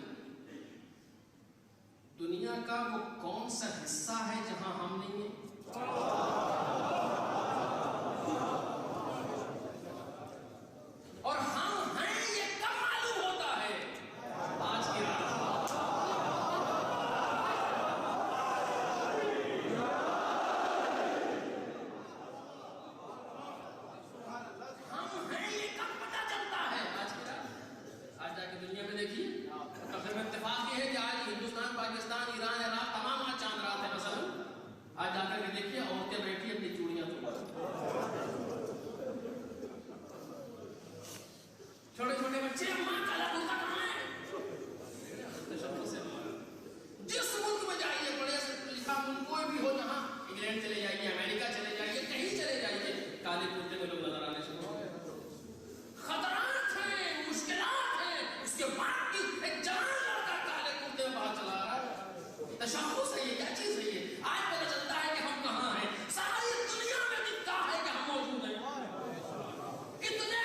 دنیا کا وہ کون سا حصہ ہے جہاں ہم نہیں ہیں؟ اور ہم ہیں یہ کب معلوم ہوتا ہے؟ آج کی رات. ہم ہیں یہ کب پتہ چلتا ہے؟ آج کی رات. آج جا کے دنیا میں دیکھیے تقریباً اتفاق یہ ہے کہ آج ہندوستان, پاکستان, ایران, عراق تمام آج چاند رات ہے. مثلا آج جا کر کے دیکھیے عورتیں بیٹھی اپنی چوڑیاں توڑ, چھوٹے چھوٹے بچے ماں کالا کرتا کہاں ہے؟ جس ملک میں جائیے بڑے سے لکھا ملک کوئی بھی ہو جہاں انگلینڈ چلے جائیے, امریکہ چلے جائیے, کہیں چلے جائیے, کالے کرتے میں لوگ نظر آنے شروع ہو گئے. خطرات ہیں, مشکلات ہیں. اس کے بعد بھی ایک جوان لڑکا کالے کرتے میں باہر چلا رہا ہے. تشخص ہے یہ, کیا چیز ہے یہ؟ آج پتہ چلتا ہے کہ ہم کہاں ہیں. ساری دنیا میں دکھتا ہے کہ ہم موجود ہیں. اتنے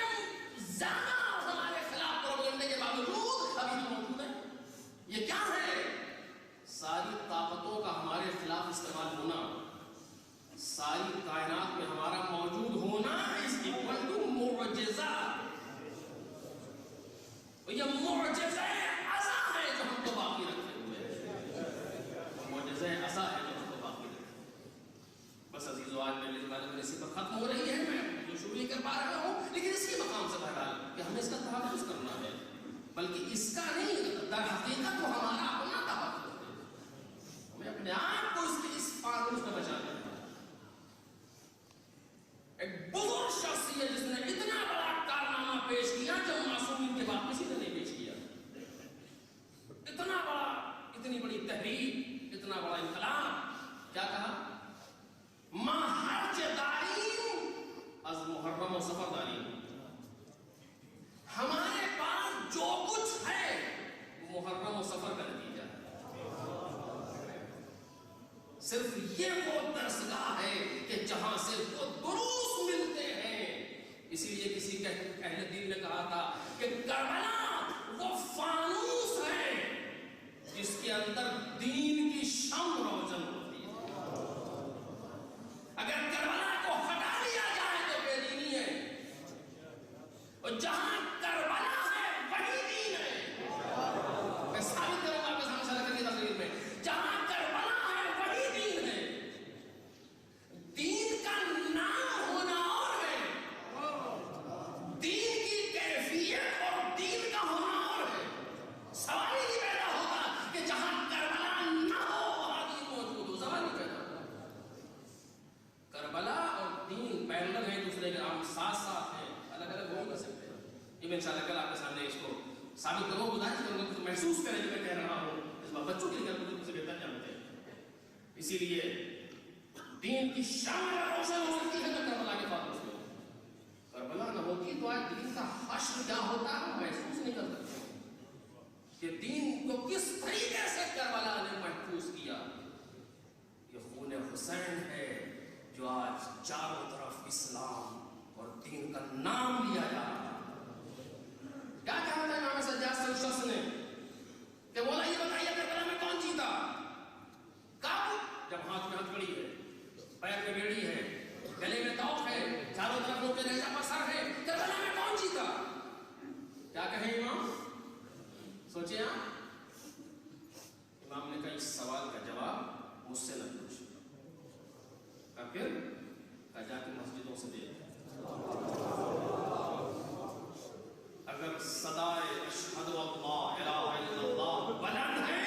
زیادہ ہمارے خلاف پروپیگنڈے کے باوجود ساری کائنات میں ہمارا موجود ہونا is equal to معجزہ. یہ معجزہ عزا ہے جو ہم کو باقی رکھے ہوئے ہیں. معجزہ عزا ہے جو ہم کو باقی رکھے. بس عزیزو آج میرے لیے اسی پر ختم ہو رہی ہے. میں جو شروع نہیں کر پا رہا ہوں لیکن اس کے مقام سے بہرحال کہ ہمیں اس کا تحفظ کرنا ہے، بلکہ اس کا نہیں، در حقیقت وہ ہمارا اپنا تحفظ ہے. ہمیں اپنے آپ کو اس فانوس میں بچانا ہے. ایک بزرگ شخصیت جس نے اتنا بڑا کارنامہ پیش کیا جو معصومین کے بعد کسی نے نہیں پیش کیا. اتنا بڑا، اتنی بڑی تحریک، اتنا بڑا انقلاب. کیا کہا؟ ما حج داریم از محرم و سفر داریم. ہمارے پاس جو کچھ ہے وہ محرم و سفر کا نتیجہ ہے. صرف یہ وہ درسگاہ ہے کہ جہاں سے وہ دروس ملتے ہیں. اسی لیے کسی اہل دین نے کہا تھا کہ کربلا وہ فانوس ہے جس کے اندر دین کی شمع روشن ہوتی ہے. اگر کربلا کو ہٹا دیا جائے تو بے دینی ہے، اور جہاں کربلا ہے وہی دین ہے. میں ثابت کروں گا آپ کے سامنے شرح کرنے کی تقریر میں، جہاں کربلا ہے وہی دین ہے. دین کا نام ہونا اور ہے، دین کی کیفیت اور دین کا ہونا اور ہے. سوال ہی نہیں پیدا ہوتا کہ جہاں کربلا نہ ہو وہاں دین موجود ہو. سوال نہیں پیدا ہوتا. کربلا اور دین پیرلل ہیں، دوسرے کے ہم ساتھ ساتھ ہیں، الگ الگ ہو نہیں سکتے. یہ میں انشاءاللہ کل آپ کے سامنے اس کو ثابت کروں، گزارش کروں گا کہ محسوس کریں جو میں کہہ رہا ہوں. اس بات بچوں کے لیے کچھ سے بہتر جانتے ہیں. اسی لیے دین کی شان روشن ہو سکتی ہے تو کربلا کے فاتح سے. کربلا نہ ہوتی تو آج دین کا حشر کیا ہوتا ہے محسوس نہیں کر سکتے کہ دین کو کس طریقے سے کربلا نے محفوظ کیا. یہ خون حسین ہے جو آج چاروں طرف اسلام اور دین کا نام لیا جا رہا ہے. کیا کہا تھا امام سجاد سے اس شخص نے کہ مولا یہ بتائیے کربلا میں کون جیتا؟ کب؟ جب ہاتھ میں ہتھکڑی ہے، پیر میں بیڑی ہے، گلے میں توق ہے، چاروں طرف لوگ کے نیزہ پر سر ہے. کربلا میں کون جیتا؟ کیا کہیں امام؟ سوچیں آپ. امام نے کہا اس سوال کا جواب مجھ سے نہ پوچھ. پھر کہا جا کے مسجدوں سے دے. اگر صدائے اشہد اللہ الہ الا اللہ بلند ہے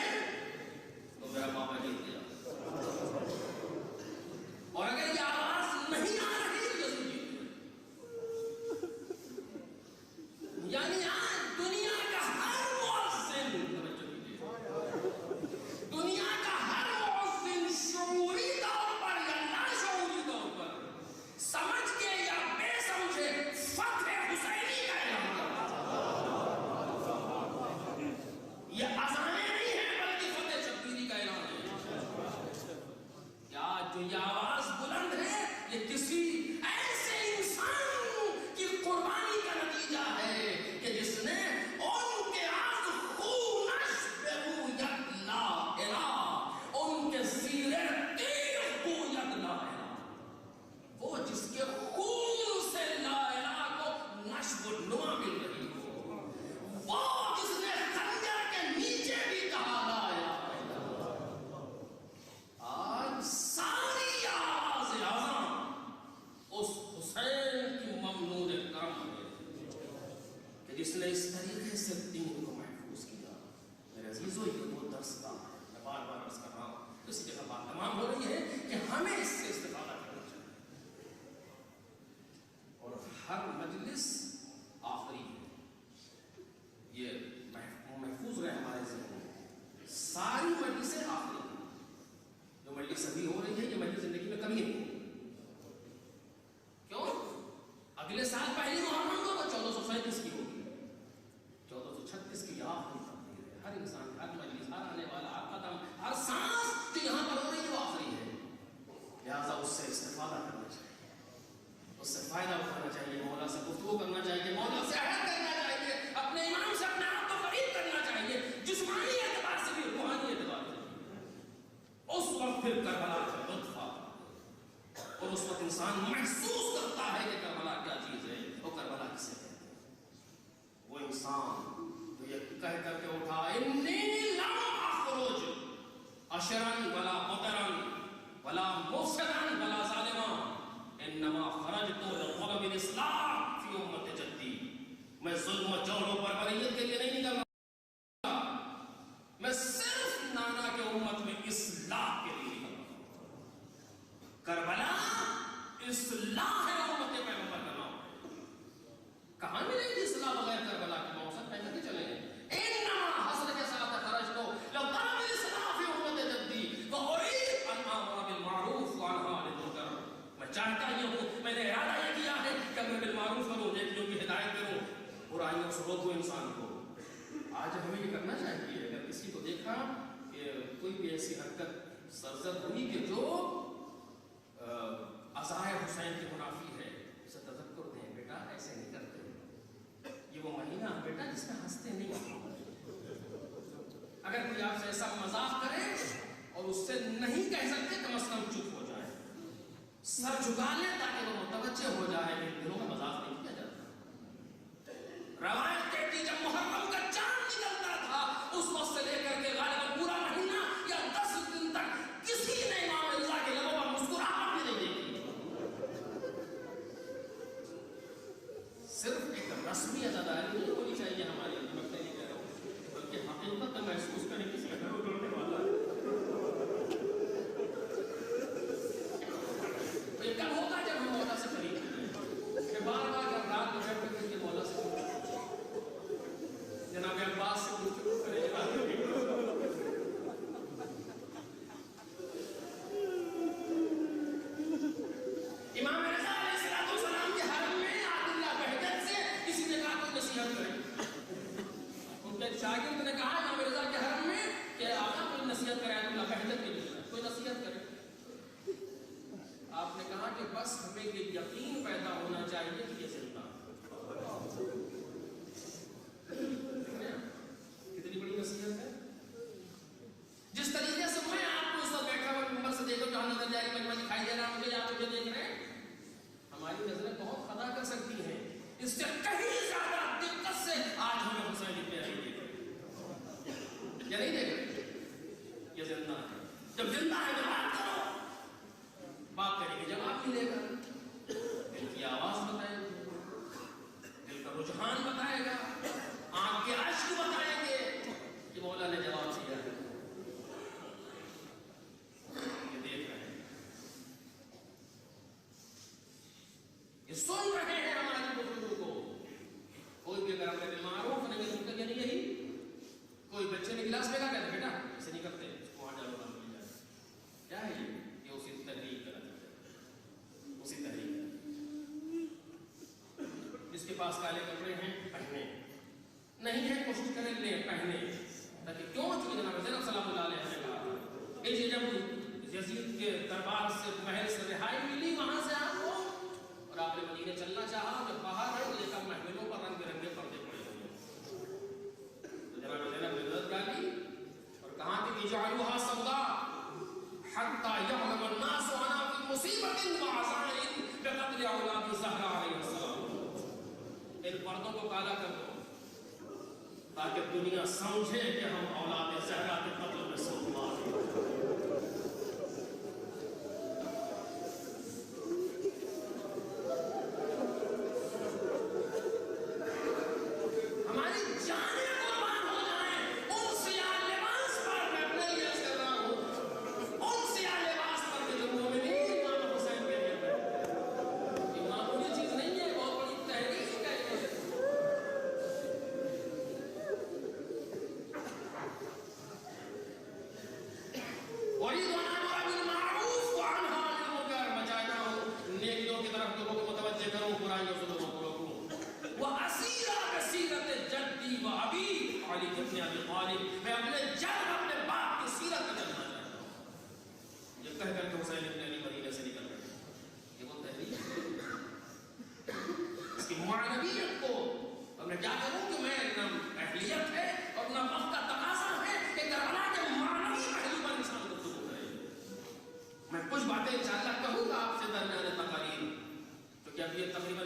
تو میرا بابا جیت گیا، اور اگر یہ آواز نہیں آ رہی تو یزید جیت گیا. یعنی آج دنیا کا ہر مؤذن، دنیا کا ہر مؤذن شعوری طور پر یا لاشعوری طور پر سمجھ کے یا بے سمجھے فتح حسینی کا اعلان کرتا ہے. یہ اذانیں نہیں ہیں بلکہ فتح شبیری کا اعلان ہے. کیا جو یہ آواز بلند ہے یہ کسی ایسے انسان کی قربانی کا نتیجہ ہے کہ جس نے ان کے آج خونش برویت لا الہ، ان کے زیرے تیر قویت لا الہ، وہ جس کے خون سے لا الہ کو نشو و نما مل رہی ہو، وہ جس نے خنجر کے نیچے بھی کہا لا الہ. آج ساری آواز اعظم اس حسین کی ممنون کرم ہے کہ جس نے اس طریقے سے دین کو محفوظ کیا. میرے عزیزو یہ وہ درسگاہ ہے، میں بار بار عرض کر رہا ہوں. اسی جگہ بات تمام ہو رہی ہے کہ ہمیں اس سے استفادہ کرنا چاہیے. اور ہر مجلس آخری ہے، یہ محفوظ رہے ہمارے ذہن میں. ساری مجلسیں آخری ہیں. جو مجلس ابھی ہو رہی ہے یہ مجلس زندگی میں کبھی نہیں ہوگی. کیوں؟ اگلے سال پہلی محرم کو 1437 کی ہوگی، 1436 کی آخری تقریر ہے. ہر انسان، ہر مجلس، ہر آنے والا، ہر قدم، ہر سانس جو یہاں پر ہو رہی ہے وہ آخری ہے. لہٰذا اس سے استفادہ کرنا چاہیے، اس سے فائدہ اٹھانا چاہیے، مولا سے گفتگو کرنا چاہیے، مولا سے عہد کرنا چاہیے، اپنے امام سے اپنے آپ کو قریب کرنا چاہیے، جسمانی اعتبار سے بھی روحانی اعتبار سے. اس وقت پھر کربلا کا لطف آتا ہے. اس وقت انسان محسوس کرتا ہے کہ کربلا کیا چیز ہے اور کربلا کسے کہتے ہیں۔ وہ انسان جو یہ کہہ کر کے اٹھا انی لا اخرج اشرن ولا قطرن ولا مفسدن ولا ظالما انما خرجت لطلب الاصلاح فی امت جدی، میں ظلم و جور و بربریت کے لیے نہیں نکل رہا، میں صرف نانا کے امت میں اصلاح کے لیے نکل رہا ہوں۔ کربلا اصلاح ہے امت پیغمبر کا نام ہے۔ کہاں ملے گی اصلاح بغیر کربلا کے؟ موسم پہلے کے چلیں گے انما حسن کے ساتھ خرج تو لطلب الاصلاح فی امت جدی واريد ان امر بالمعروف وانهى عن المنکر، میں چاہتا یہ ہوں، میں نے ارادہ یہ کیا ہے کہ میں بالمعروف کروں، نیکیوں کی ہدایت کروں، برائیوں سے روکوں انسان کو۔ آج ہمیں یہ کرنا چاہیے، اگر کسی کو دیکھا کہ کوئی بھی ایسی حرکت سرزد ہوئی کہ جو عزائے حسین کی منافی ہے، اسے تذکر دیں، بیٹا ایسے نہیں کرتے، یہ وہ مہینہ بیٹا جس میں ہنستے نہیں۔ اگر کوئی آپ سے ایسا مذاق کرے اور اس سے نہیں کہہ سکتے کم از کم چپ ہو جائے، سر جھکا لیں تاکہ وہ متوجہ ہو جائے کہ دنوں میں مذاق نہیں کیا جاتا۔ روایت کہتی جب محرم کا چاند نکلتا تھا اس وقت سے لے کر کے غالباً پورا مہینہ یا 10 دن تک کسی نے امام رضا کے لبوں پر مسکراہٹ بھی نہیں دیکھی۔ صرف ایک رسمی عزاداری نہیں ہونی چاہیے ہماری، میں نہیں کہہ رہا ہوں، بلکہ حقیقت محسوس کریں کسی کا گھر اجڑنے والا ہے۔ تو یہ کب ہوگا جب ہم مولا سے قریب ہوئے کہ بار بار جب رات میں بیٹھ کر کے مولا سے جناب عباس سے گفتگو کریں امام رضا علیہ السلام کے حرم میں عبداللہ بہجت سے کسی نے کہا کوئی نصیحت کرے، ان کے شاگرد نے کہا امام رضا کے حرم میں کہ آقا کوئی نصیحت کرے، عبداللہ بہجت کے لیے کوئی نصیحت کرے۔ آپ نے کہا کہ بس ہمیں یہ یقین پیدا ہونا چاہیے کہ یہ زندہ ہے۔ کتنی بڑی نصیحت ہے۔ جس طریقے سے میں آپ کو اس وقت بیٹھا ہوا منبر سے دیکھو جہاں نظر جائے مجمع دکھائی دے رہا مجھے، آپ مجھے دیکھ رہے ہیں، ہماری نظریں بہت خطا کر سکتی ہیں، اس سے کہیں زیادہ دقت سے آج ہمیں حسین ابن علی دیکھ رہے یا نہیں دیکھ رہے؟ یہ زندہ ہے۔ جب زندہ ہے تو بات کرو، بات کریں گے جواب ملے گا، دل کی آواز بتائے گا، دل کا رجحان بتائے گا، آنکھ کے اشک بتائیں گے کہ مولا نے جواب دیا ہے۔ یہ دیکھ رہے ہیں، یہ سن رہے ہیں ہماری گفتگو کو۔ کوئی بھی اگر ہم نے معروف نہیں ہے تو یعنی یہی کوئی بچے نے گلاس پھینکا کہتے بیٹا ایسے نہیں کرتے، اس کو وہاں جاؤ مل جائے، کیا ہے یہ اسی تحریک کرنا چاہتے ہیں، اسی تحریک۔ جس کے پاس کالے کپڑے ہیں پہنے، نہیں ہے کوشش کریں لیں پہنے، تاکہ کیوں چونکہ جناب زینب سلام اللہ علیہ نے کہا کہ جب یزید کے دربار سے محل سے رہائی ملی وہاں سے آپ کو اور آپ نے مدینے چلنا چاہا، جب باہر ہے دیکھا محلوں پر رنگ برنگے پردے پڑے ہوئے، تو جناب زینب نے نظر ڈالی اور کہا کہ اجعلوها سوداء حتى يعلم الناس انا في مصیبت وعزائم بقتل اولاد الزہرا علیہ السلام، ان پردوں کو کالا کر دو تاکہ دنیا سمجھے کہ ہم اولاد زہرا کے قتل میں سوار ہیں۔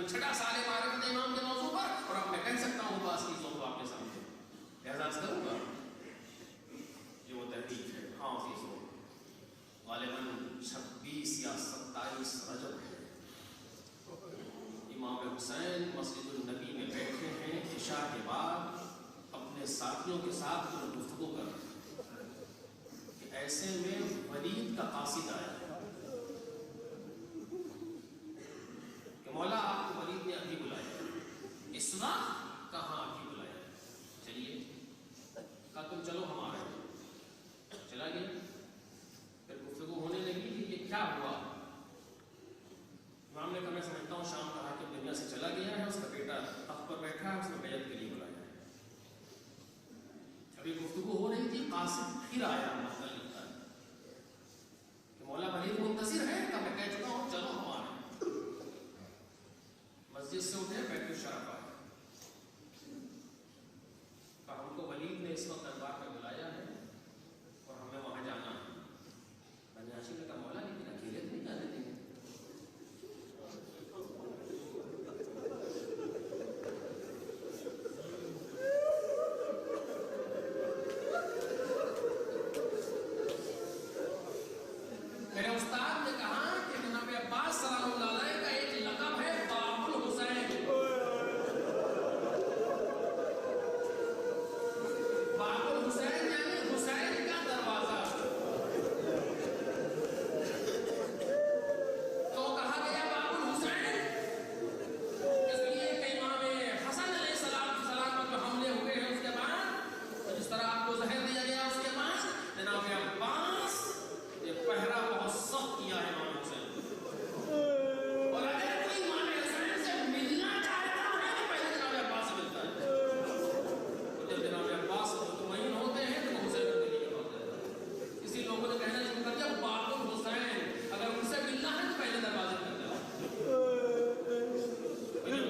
چھٹا سال معرفت امام کے موضوع پر، اور اب میں کہہ سکتا ہوں بعض چیزوں کو آپ کے سامنے اعزاز کروں گا. یہ وہ تحقیق ہے. ہاں عزیزوں، غالباً 26 یا 27 رجب ہے. امام حسین مسجد النبی میں بیٹھے ہیں عشاء کے بعد اپنے ساتھیوں کے ساتھ گفتگو کر رہے ہیں کہ ایسے میں ولید کا قاصد آیا ہے کہ مولا آپ کو ولید نے ابھی بلایا. اس وقت کہاں ابھی بلایا؟ چلیے. کہا تم چلو ہم آ رہے ہیں. چلا گیا. پھر گفتگو ہونے لگی کہ یہ کیا ہوا. امام نے کہا میں سمجھتا ہوں شام کا حاکم دنیا سے چلا گیا ہے، اس کا بیٹا تخت پر بیٹھا ہے، اس نے بیعت کے لیے بلایا ہے. ابھی گفتگو ہو رہی تھی، قاصد پھر آیا. مسئلہ لکھتا ہے کہ مولا ولید منتظر ہے. کہ میں کہہ چکا ہوں چلو ہم آ رہے ہیں. مسجد سے اٹھے، بیٹھے شرف آئے. کہ ہم کو ولید نے اس وقت دربار میں بلایا ہے اور ہمیں وہاں جانا ہے. بنی ہاشم نے کہا مولا لیکن اکیلے نہیں جانے دیں گے. میرے استاد نے کہا کہ جناب عباس سلام اللہ علیہ کا ایک لقب ہے باب الحسین. باب الحسین یعنی حسین کا دروازہ. تو کہا گیا باب الحسین اس لیے کہ امام حسن علیہ السلام پر جو حملے ہوئے ہیں اس کے بعد جس طرح آپ کو زہر دیا گیا اس کے بعد جناب عباس یہ پہرا بہت سخت کیا ہے امام حسین. اور اگر کوئی امام حسین سے ملنا چاہتا ہے تو پہلے جناب عباس سے ملتا ہے. اور جب جناب عباس مطمئن ہوتے ہیں تو حسین کو ملنے ہوتا ہے. اسی لوگوں نے کہنا شروع کر دیا باب الحسین، اگر ان سے ملنا ہے تو پہلے دروازے کر دیا.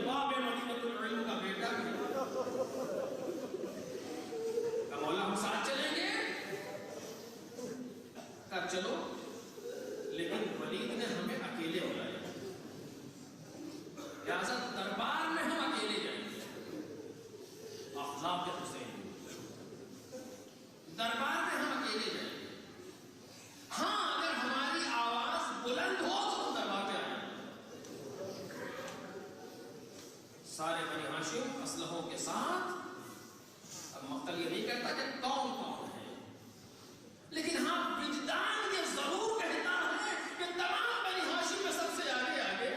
باب مدینۃ العلم کا بیٹا بھی مولا ہم ساتھ چلیں گے. کہا چلو، لیکن ولید نے ہمیں اکیلے بلایا. لہٰذا دربار میں ہم اکیلے جائیں گے. اخلاق حسین، دربار میں ہم اکیلے جائیں گے. ہاں اگر ہماری آواز بلند ہو تو ہم دربار میں آئیں گے. سارے بنی ہاشم اسلحوں کے ساتھ. اب مقتل یہ نہیں کہتا کہ کون کون ہے، لیکن ہاں وجدان یہ ضرور کہتا ہے کہ تمام بنی ہاشم میں سب سے آگے آگے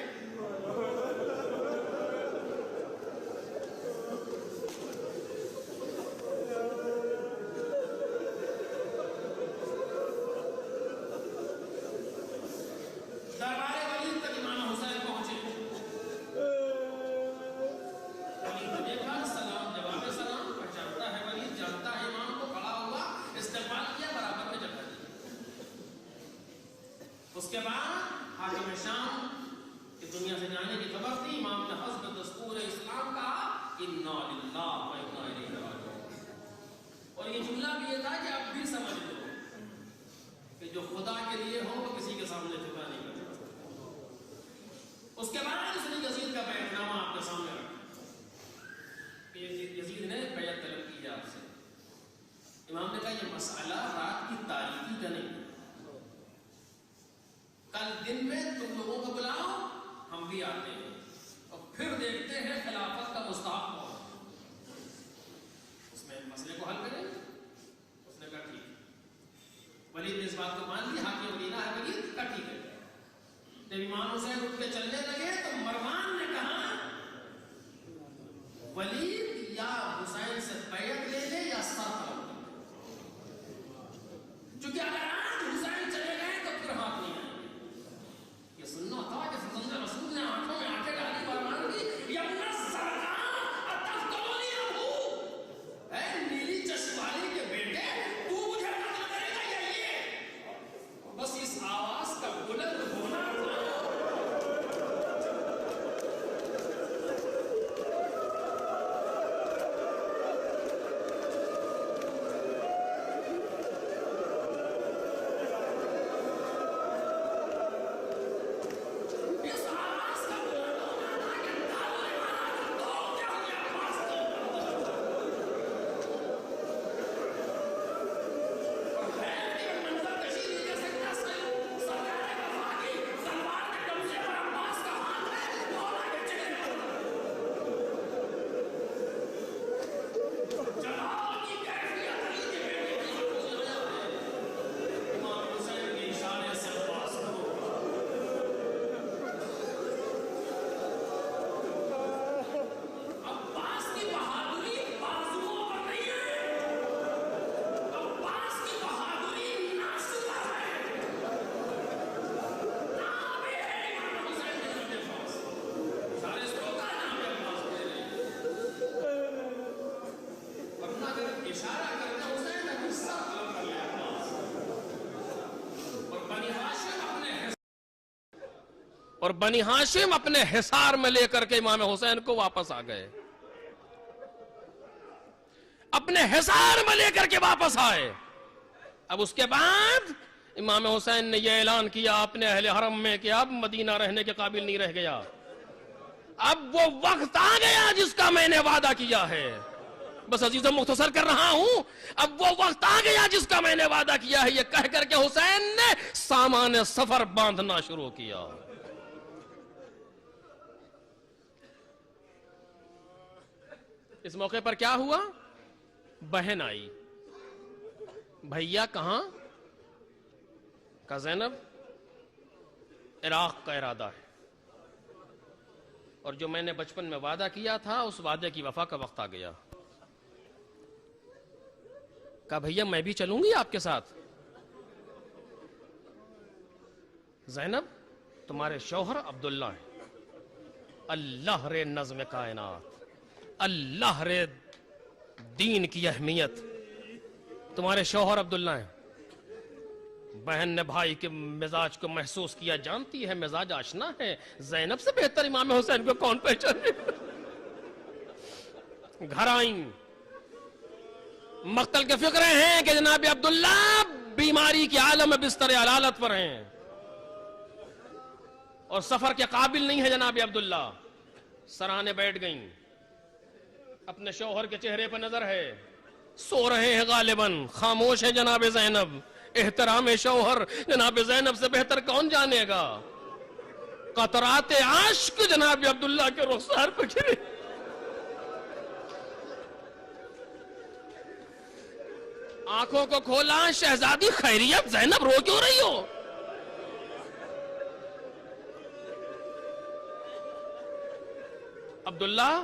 دربار ولید تک امام حسین پہنچے. ولید نے دیکھا، سلام جواب سلام، پہچانتا ہے ولید، جانتا ہے امام کو، کھڑا ہوا، استقبال کیا، برابر میں جگہ دی. اس کے بعد حاکم شام کہ دنیا سے جانے کی خبر تھی. امام نے حسب دستور اسلام کہا انا للہ و انا الیہ راجعون. اور یہ جملہ بھی یہ تھا کہ آپ بھی سمجھ لو کہ جو خدا کے لیے ہو وہ کسی کے سامنے جھکا نہیں کرتا. اس کے بعد اس نے یزید کا بیعت نامہ آپ کے سامنے رکھا کہ یزید نے بیعت طلب کی ہے آپ سے. امام نے کہا یہ مسئلہ رات کی تاریکی کا نہیں، کل دن میں تم لوگوں کو بلاؤ، ہم بھی آتے ہیں اور پھر دیکھتے ہیں خلافت کا مستحق کون. اس میں مسئلے کو حل کریں. اس نے کہا ٹھیک ہے. ولید نے اس بات کو مان لیا، حاکم مدینہ ہے ولید کا ٹھیک ہے. جب امام حسین اٹھ کے چلنے لگے تو مروان نے کہا ولید یا حسین سے بیعت لے لے یا سر طلب کر لے، چونکہ اگر آج حسین چلے گئے تو پھر ہاتھ نہیں آئیں گے. یہ سننا تھا کہ فرزند رسول نے آنکھوں میں آنکھیں ڈالی، فرمان کی یا نیلی چشم والی کے بیٹے تو مجھے قتل کرے گا یا یہ؟ بس اس آواز کا بلند ہونا تھا. اور بنی ہاشم اپنے حصار میں لے کر کے امام حسین کو واپس آ گئے، اپنے حصار میں لے کر کے واپس آئے۔ اب اس کے بعد امام حسین نے یہ اعلان کیا اپنے اہل حرم میں کہ اب مدینہ رہنے کے قابل نہیں رہ گیا، اب وہ وقت آ گیا جس کا میں نے وعدہ کیا ہے۔ بس عزیزم مختصر کر رہا ہوں، اب وہ وقت آ گیا جس کا میں نے وعدہ کیا ہے، یہ کہہ کر کے حسین نے سامان سفر باندھنا شروع کیا۔ اس موقع پر کیا ہوا؟ بہن آئی، بھیا کہاں؟ کہ زینب عراق کا ارادہ ہے، اور جو میں نے بچپن میں وعدہ کیا تھا اس وعدے کی وفا کا وقت آ گیا۔ کہا بھیا میں بھی چلوں گی آپ کے ساتھ۔ زینب تمہارے شوہر عبداللہ ہیں، اللہ رے نظم کائنات، اللہ رے دین کی اہمیت، تمہارے شوہر عبداللہ ہیں۔ بہن نے بھائی کے مزاج کو محسوس کیا، جانتی ہے مزاج آشنا ہے، زینب سے بہتر امام حسین کو کون پہچانے۔ گھر آئیں، مقتل کے فکرے ہیں کہ جناب عبداللہ بیماری کے عالم بستر علالت پر ہیں اور سفر کے قابل نہیں ہے جناب عبداللہ۔ سرانے بیٹھ گئیں، اپنے شوہر کے چہرے پر نظر ہے، سو رہے ہیں غالباً، خاموش ہے جناب زینب۔ احترام شوہر جناب زینب سے بہتر کون جانے گا؟ قطرات عشق جناب عبداللہ کے رخسار پر گرے۔ آنکھوں کو کھولا، شہزادی خیریت؟ زینب رو کیوں رہی ہو؟ عبداللہ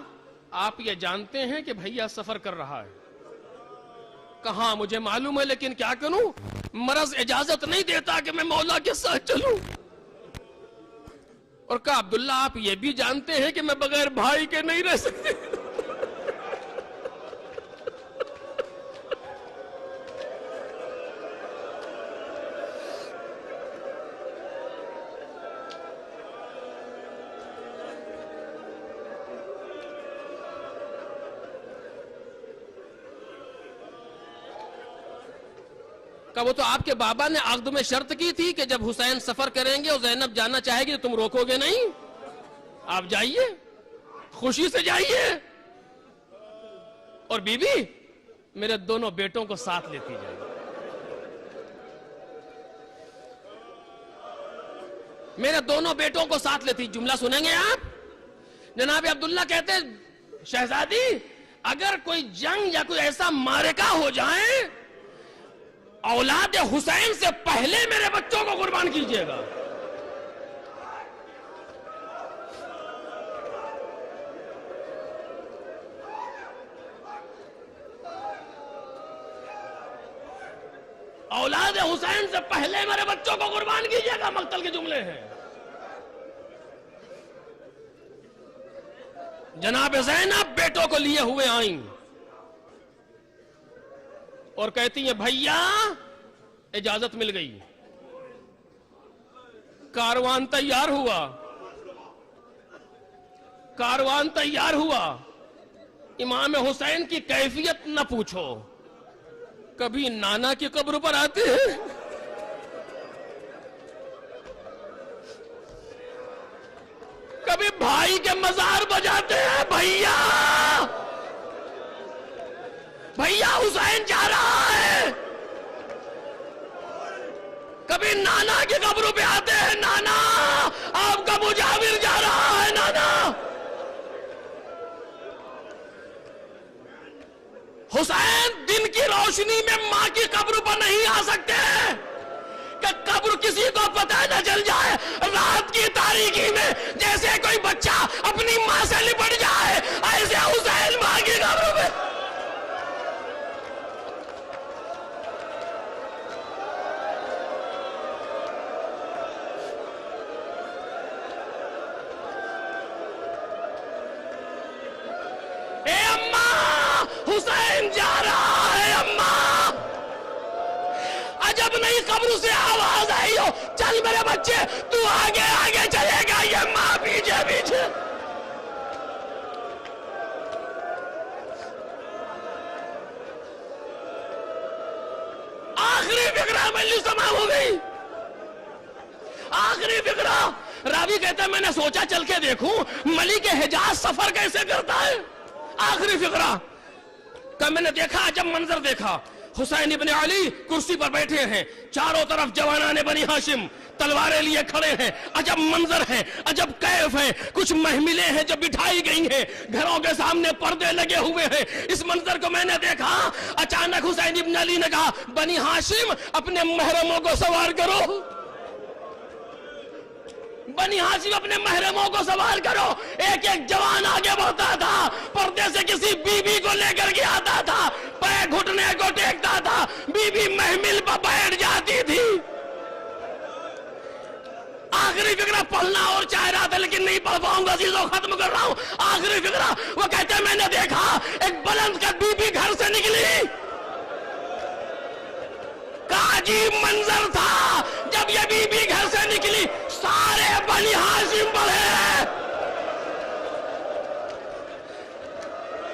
آپ یہ جانتے ہیں کہ بھیا سفر کر رہا ہے؟ کہاں مجھے معلوم ہے، لیکن کیا کروں، مرض اجازت نہیں دیتا کہ میں مولا کے ساتھ چلوں۔ اور کہا عبداللہ آپ یہ بھی جانتے ہیں کہ میں بغیر بھائی کے نہیں رہ سکتی۔ وہ تو آپ کے بابا نے عقد میں شرط کی تھی کہ جب حسین سفر کریں گے اور زینب جانا چاہے گی تو تم روکو گے نہیں، آپ جائیے، خوشی سے جائیے۔ اور بی بی میرے دونوں بیٹوں کو ساتھ لیتی جائیے۔ میرے دونوں بیٹوں کو ساتھ لیتی، جملہ سنیں گے آپ؟ جناب عبداللہ کہتے شہزادی اگر کوئی جنگ یا کوئی ایسا معرکہ ہو جائے، اولاد حسین سے پہلے میرے بچوں کو قربان کیجئے گا۔ اولاد حسین سے پہلے میرے بچوں کو قربان کیجئے گا، مقتل کے جملے ہیں۔ جناب زینب بیٹوں کو لیے ہوئے آئیں اور کہتی ہیں بھیا اجازت مل گئی، کاروان تیار ہوا، کاروان تیار ہوا۔ امام حسین کی کیفیت نہ پوچھو، کبھی نانا کی قبر پر آتے ہیں، کبھی بھائی کے مزار بجاتے ہیں، بھیا بھیا حسین جا رہا ہے، کبھی نانا کی قبر پہ آتے ہیں، نانا آپ کا مجاور جا رہا ہے، نانا۔ حسین دن کی روشنی میں ماں کی قبر پر نہیں آ سکتے کہ قبر کسی کو پتہ نہ چل جائے، رات کی تاریکی میں جیسے کوئی بچہ اپنی ماں سے لپٹ جائے، ایسے حسین ماں کی قبر پہ۔ حسین جا رہا ہے، اماں عجب نہیں قبر سے آواز آئی ہو، چل میرے بچے تو آگے آگے چلے گا، یہ مجلس تمام ہو گئی. آخری فقرہ راوی کہتا ہے میں نے سوچا چل کے دیکھوں ملک حجاز سفر کیسے کرتا ہے. آخری فقرہ کہ میں نے دیکھا عجب منظر دیکھا. حسین ابن علی کرسی پر بیٹھے ہیں, چاروں طرف جوانان بنی ہاشم تلواریں لیے کھڑے ہیں. عجب منظر ہے, عجب کیف ہے. کچھ محملیں ہیں جو بٹھائی گئی ہیں, گھروں کے سامنے پردے لگے ہوئے ہیں. اس منظر کو میں نے دیکھا. اچانک حسین ابن علی نے کہا بنی ہاشم اپنے محرموں کو سوار کرو. بنی ہاشم اپنے محرموں کو سوار کرو. ایک ایک جوان آگے بڑھتا تھا, پردے سے کسی بی بی کو لے کر کے آتا تھا, پیر گھٹنے کو ٹیکتا تھا, بی بی محمل پر بیٹھ جاتی تھی. آخری فقرہ پڑھنا اور چاہ رہا تھا لیکن نہیں پڑھ پاؤں گا, عزیزوں ختم کر رہا ہوں. آخری فقرہ وہ کہتے ہیں میں نے دیکھا ایک بلند کا بی بی گھر سے نکلی. کا عجیب منظر تھا جب یہ بی بی گھر سے نکلی, سارے بنی ہاشم بڑھے.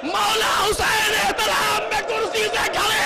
مولا حسین احترام میں کرسی سے کھڑے